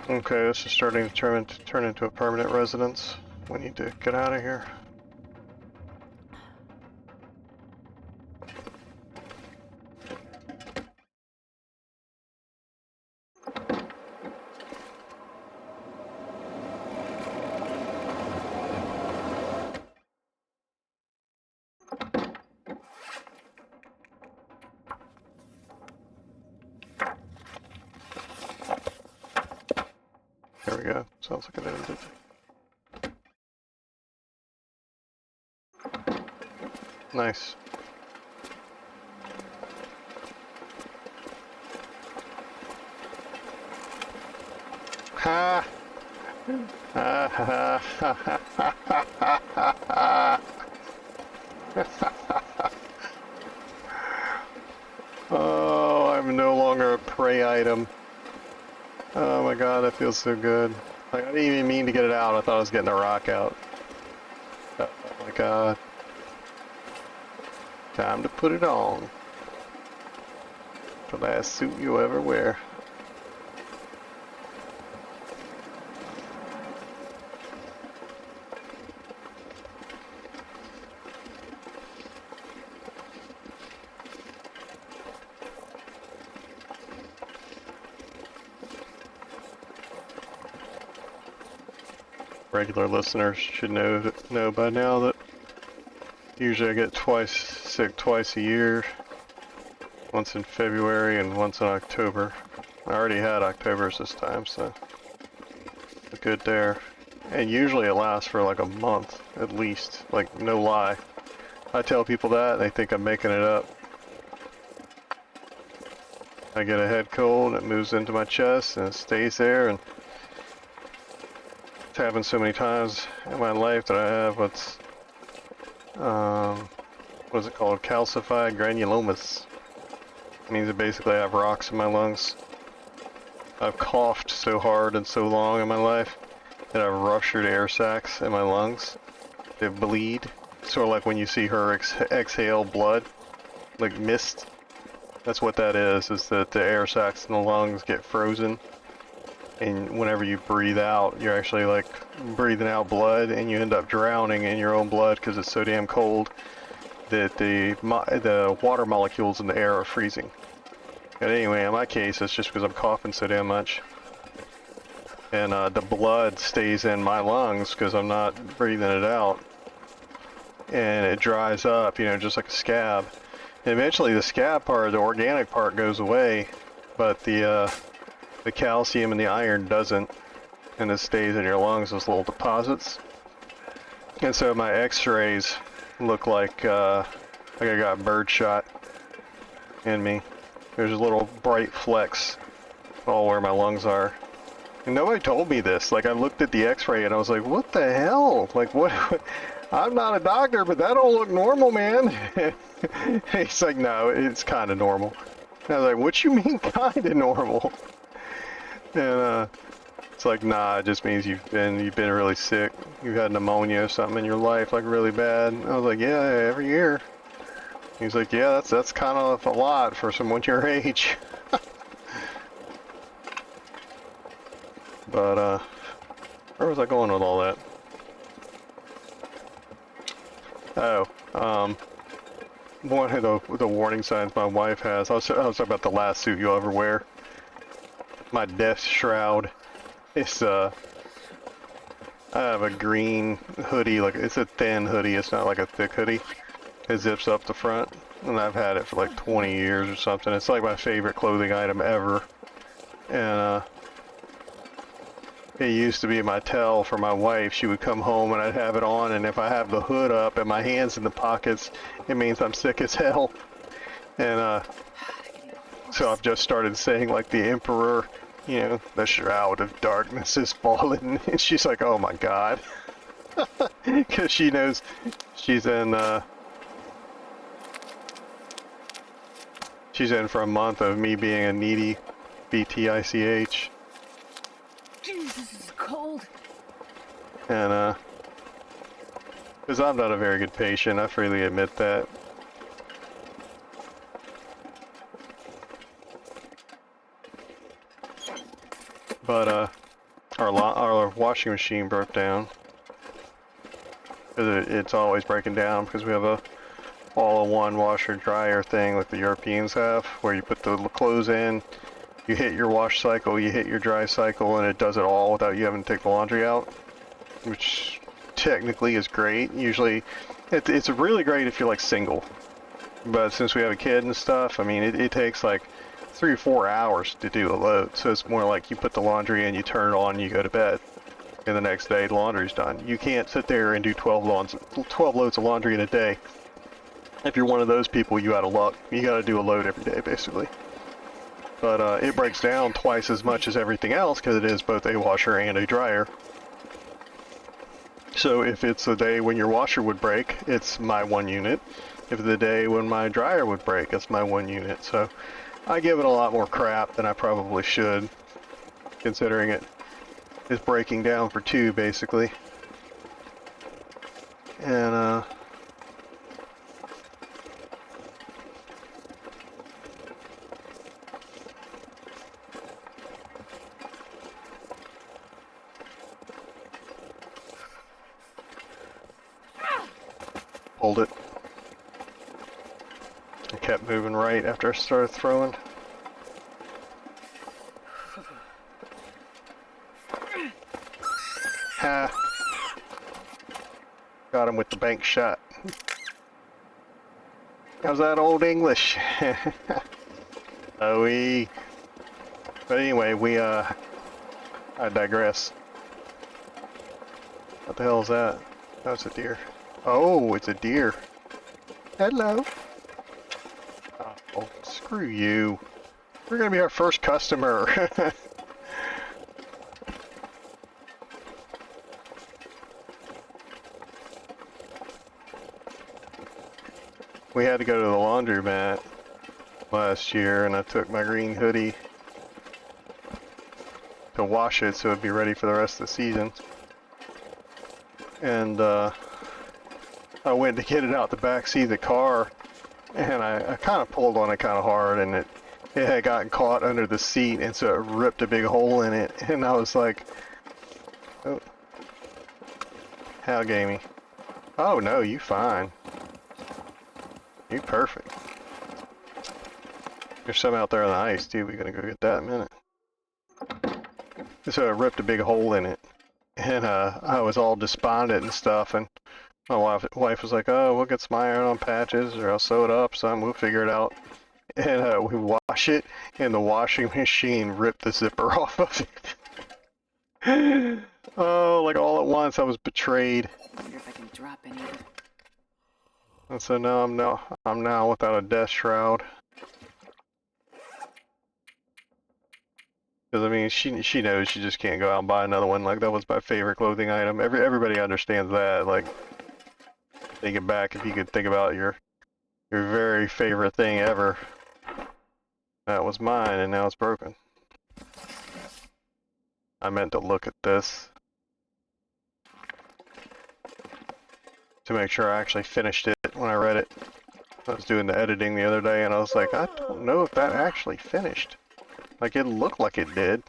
Okay, this is starting to turn into a permanent residence. We need to get out of here. There we go. Sounds like it ended. Nice. Ha! Ha ha ha ha ha ha. Oh, I'm no longer a prey item. Oh my god, that feels so good. Like, I didn't even mean to get it out. I thought I was getting a rock out. Oh my god. Time to put it on. The last suit you'll ever wear. Regular listeners should know by now that usually I get sick twice a year. Once in February and once in October. I already had October's this time, so good there. And usually it lasts for like a month at least, like no lie. I tell people that and they think I'm making it up. I get a head cold, it moves into my chest and it stays there, and it's happened so many times in my life that I have what is it called? Calcified granulomas. It means that basically I have rocks in my lungs. I've coughed so hard and so long in my life that I've ruptured air sacs in my lungs. They bleed. Sort of like when you see her exhale blood, like mist. That's what that is that the air sacs in the lungs get frozen. And whenever you breathe out, you're actually like breathing out blood, and you end up drowning in your own blood because it's so damn cold that the water molecules in the air are freezing. But anyway, in my case, it's just because I'm coughing so damn much. And the blood stays in my lungs because I'm not breathing it out. And it dries up, you know, just like a scab. And eventually the scab part, the organic part, goes away, but the calcium and the iron doesn't. And it stays in your lungs as little deposits. And so my x-rays look like I got birdshot in me. There's little bright flecks all where my lungs are. And nobody told me this. Like, I looked at the x-ray and I was like, what the hell? Like, what? I'm not a doctor, but that don't look normal, man. He's like, no, it's kind of normal. And I was like, what you mean kind of normal? And it's like, nah, it just means you've been really sick. You've had pneumonia or something in your life, like really bad. And I was like, yeah, every year. He's like, yeah, that's kind of a lot for someone your age. But, where was I going with all that? Oh, one of the warning signs my wife has, I was talking about the last suit you'll ever wear. My death shroud. It's, I have a green hoodie, like, it's a thin hoodie, it's not like a thick hoodie. It zips up the front, and I've had it for like 20 years or something. It's like my favorite clothing item ever. And, it used to be my tell for my wife. She would come home and I'd have it on, and if I have the hood up and my hands in the pockets, it means I'm sick as hell. And, so I've just started saying, like, the Emperor, you know, the shroud of darkness is fallen. And she's like, oh my god. Because she knows she's in for a month of me being a needy BTICH. Jesus, this is cold. And, because I'm not a very good patient, I freely admit that. But, our washing machine broke down. It's always breaking down because we have a all-in-one washer dryer thing like the Europeans have, where you put the clothes in, you hit your wash cycle, you hit your dry cycle, and it does it all without you having to take the laundry out, which technically is great. Usually, it's really great if you're like single, but since we have a kid and stuff, I mean, it takes like 3 or 4 hours to do a load, so it's more like you put the laundry in, you turn it on, and you go to bed. And the next day, the laundry's done. You can't sit there and do 12 loads of laundry in a day. If you're one of those people, you out of luck. You gotta do a load every day, basically. But it breaks down twice as much as everything else because it is both a washer and a dryer. So if it's a day when your washer would break, it's my 1 unit. If it's the day when my dryer would break, it's my 1 unit. So I give it a lot more crap than I probably should, considering it is breaking down for 2, basically. And, hold it. I kept moving right after I started throwing. Ha! Got him with the bank shot. How's that old English? Oh, But anyway, I digress. What the hell is that? Oh, it's a deer. Oh, it's a deer. Hello. Oh, screw you. We're gonna be our first customer. We had to go to the laundromat last year, and I took my green hoodie to wash it so it'd be ready for the rest of the season. And I went to get it out the back seat of the car, and I kind of pulled on it kind of hard, and it had gotten caught under the seat, and so it ripped a big hole in it. And I was like, oh, how gamey. Oh no, you fine. You perfect. There's some out there on the ice too. We're gonna go get that in a minute. So it ripped a big hole in it, and I was all despondent and stuff. And my wife was like, "Oh, we'll get some iron-on patches, or I'll sew it up. Something, we'll figure it out." And we wash it, and the washing machine ripped the zipper off of it. Oh, like all at once, I was betrayed. I wonder if I can drop any of it. And so now I'm now without a death shroud. Because I mean, she knows she just can't go out and buy another one. Like, that was my favorite clothing item. Everybody understands that. Like, think it back, if you could think about your very favorite thing ever. That was mine, and now it's broken. I meant to look at this to make sure I actually finished it when I read it. I was doing the editing the other day, and I was like, I don't know if that actually finished. Like, it looked like it did,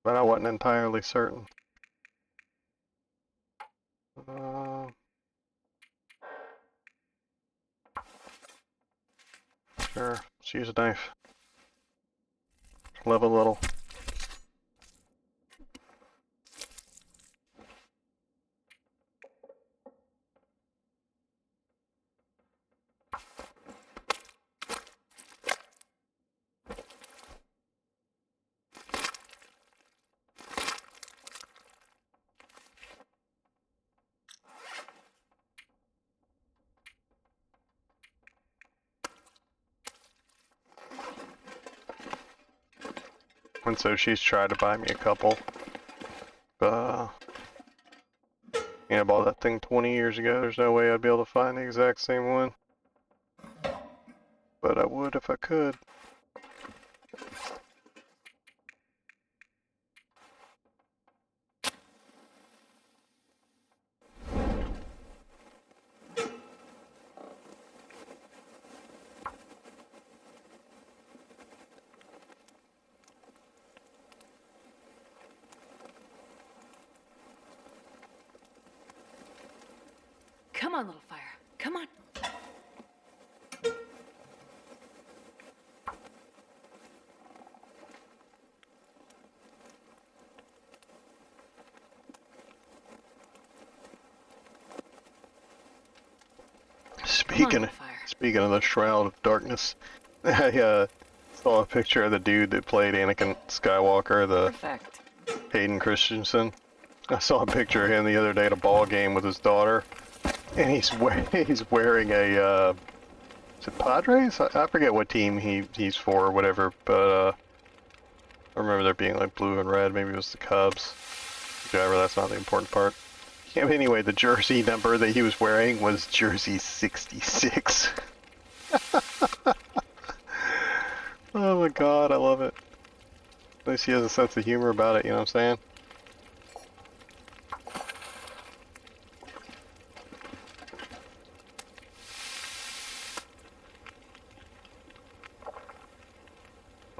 but I wasn't entirely certain. Sure, let's use a knife. Live a little. And so she's tried to buy me a couple. Yeah, I bought that thing 20 years ago. There's no way I'd be able to find the exact same one. But I would if I could. on, little fire. Come on. Speaking of the Shroud of Darkness, I saw a picture of the dude that played Anakin Skywalker, the Perfect. Hayden Christensen. I saw a picture of him the other day at a ball game with his daughter, and he's wearing a is it Padres? I forget what team he's for or whatever, but I remember there being like blue and red. Maybe it was the Cubs. Whichever. That's not the important part. Yeah, but anyway, the jersey number that he was wearing was jersey 66. Oh my god, I love it. At least he has a sense of humor about it, you know what I'm saying?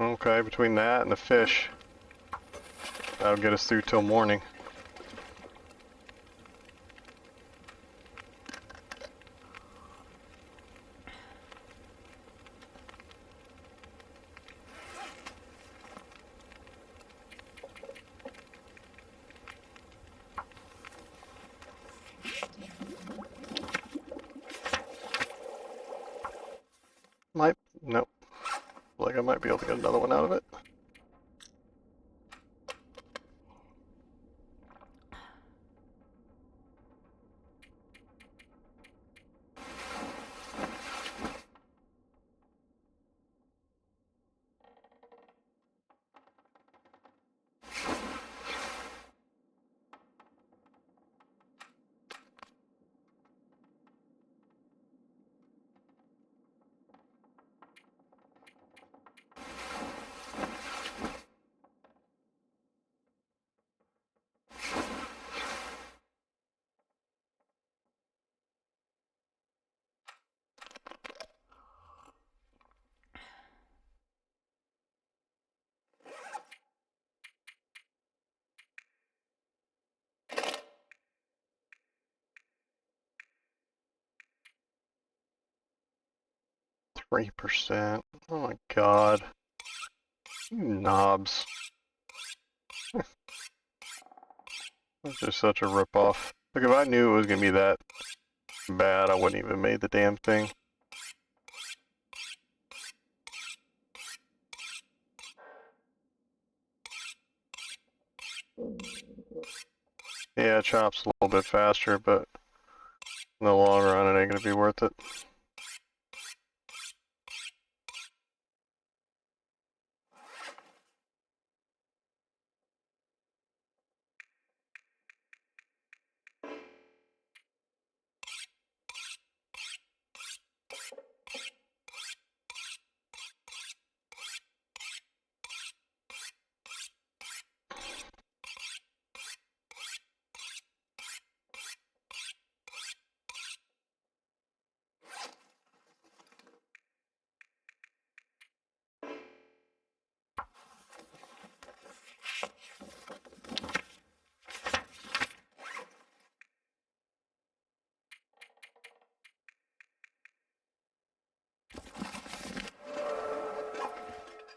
Okay, between that and the fish, that'll get us through till morning. Nope. Like I might be able to get another one out of it. %. Oh my god. You knobs. That's just such a ripoff. Like if I knew it was gonna be that bad, I wouldn't even made the damn thing. Yeah, it chops a little bit faster, but in the long run it ain't gonna be worth it.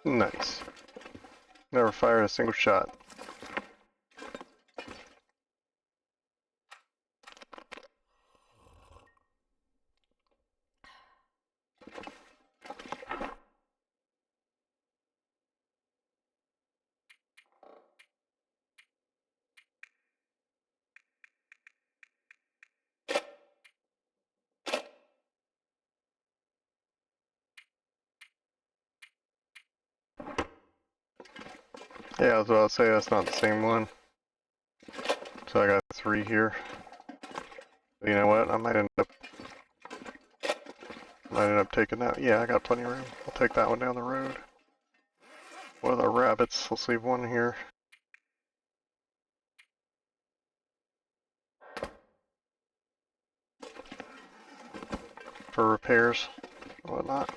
Nice. Never fired a single shot. Yeah, I was about to say that's not the same one. So I got 3 here. But you know what? I might end up taking that. Yeah, I got plenty of room. I'll take that one down the road. What are the rabbits? Let's leave one here. For repairs and whatnot.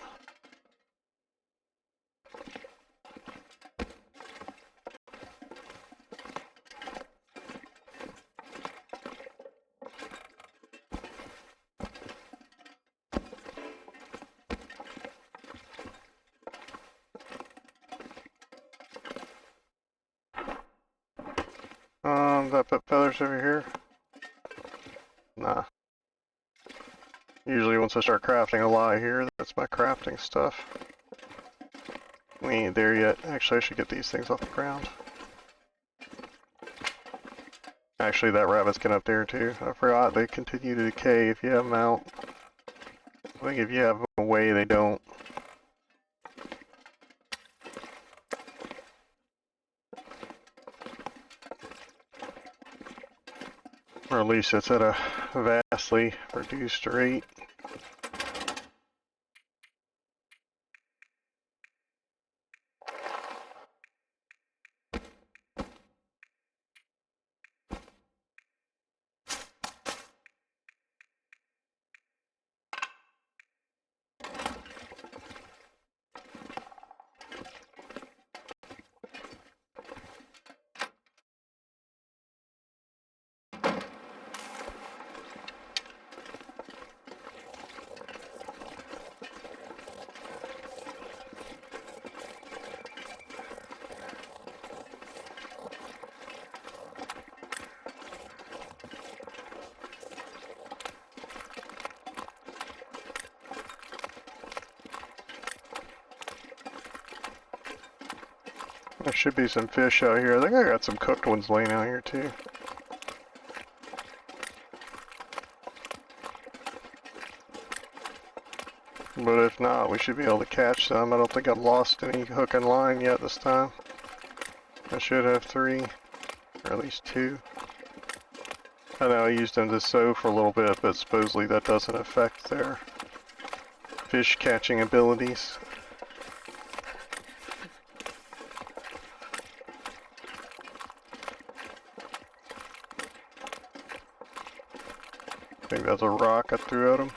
Did I put feathers over here? Nah. Usually once I start crafting a lot here, that's my crafting stuff. We ain't there yet. Actually, I should get these things off the ground. Actually, that rabbit's getting up there too. I forgot they continue to decay if you have them out. I think if you have them away, they don't. Or at least it's at a vastly reduced rate. There should be some fish out here. I think I got some cooked ones laying out here too. But if not, we should be able to catch some. I don't think I've lost any hook and line yet this time. I should have 3, or at least 2. I know I used them to sew for a little bit, but supposedly that doesn't affect their fish catching abilities. I think that's a rock I threw at him.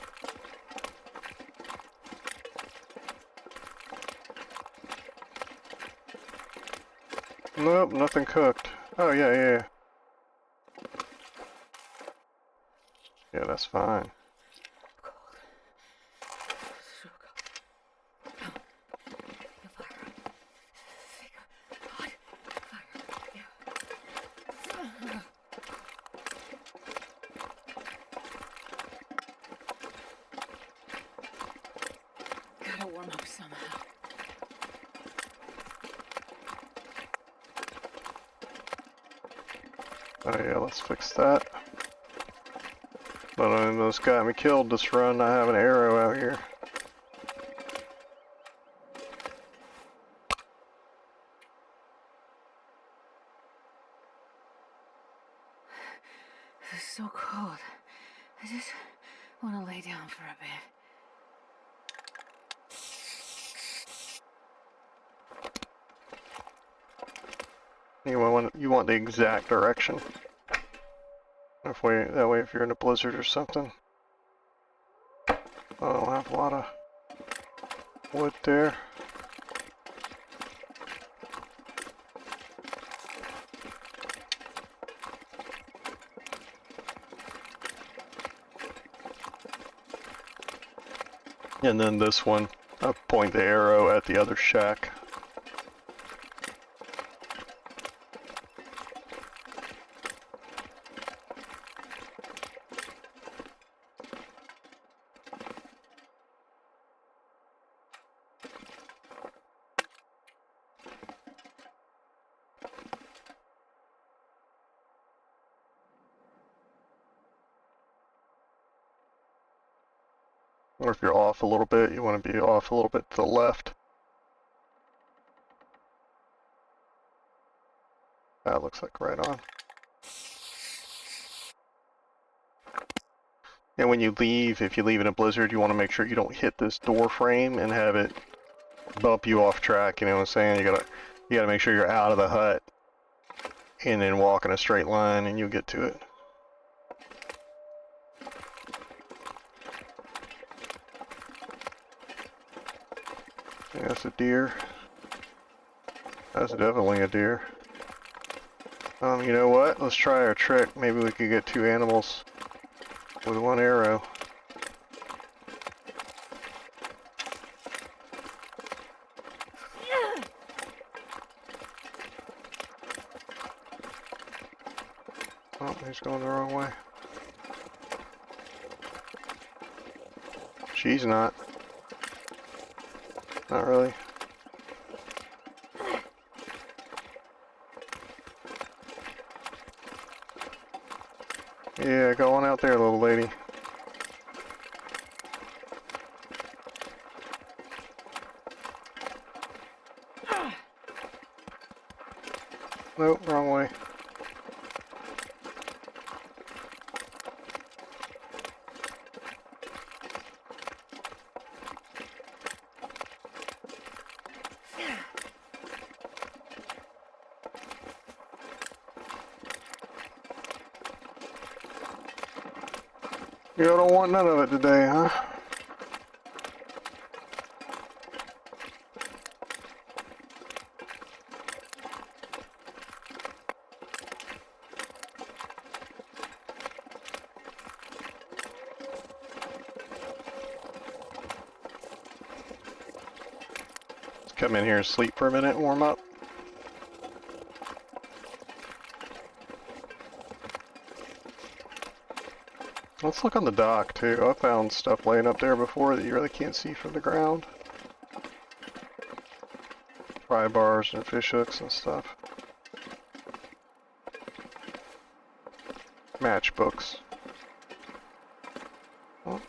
Nope, nothing cooked. Oh, yeah. Yeah, that's fine. Gotta warm up somehow. Oh yeah, let's fix that. But I almost got me killed this run, not having an arrow out here. This is so cold. I just want to lay down for a bit. You want the exact direction. That way if you're in a blizzard or something. I don't have a lot of wood there. And then this one, I'll point the arrow at the other shack. Or if you're off a little bit, you want to be off a little bit to the left. That looks like right on. And when you leave, if you leave in a blizzard, you want to make sure you don't hit this door frame and have it bump you off track, you know what I'm saying? You gotta make sure you're out of the hut and then walk in a straight line and you'll get to it. Yeah, that's a deer. That's definitely a deer. You know what? Let's try our trick. Maybe we could get 2 animals with 1 arrow. Oh, he's going the wrong way. She's not. Not really. Yeah, go on out there, little lady. Nope, wrong way. You don't want none of it today, huh? Let's come in here and sleep for a minute and warm up. Let's look on the dock too. I found stuff laying up there before that you really can't see from the ground. Pry bars and fish hooks and stuff. Matchbooks. Oh.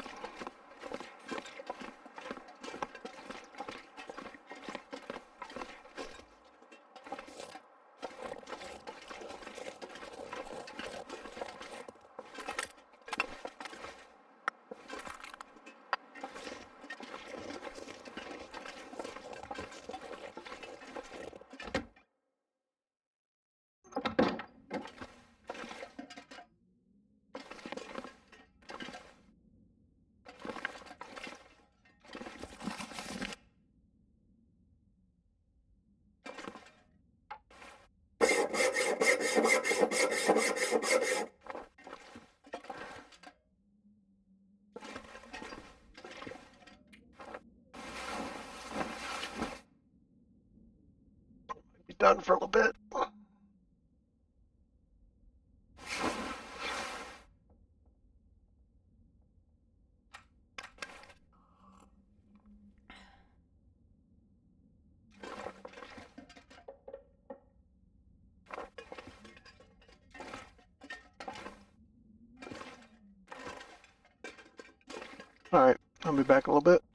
Be done for a little bit. Alright, I'll be back in a little bit.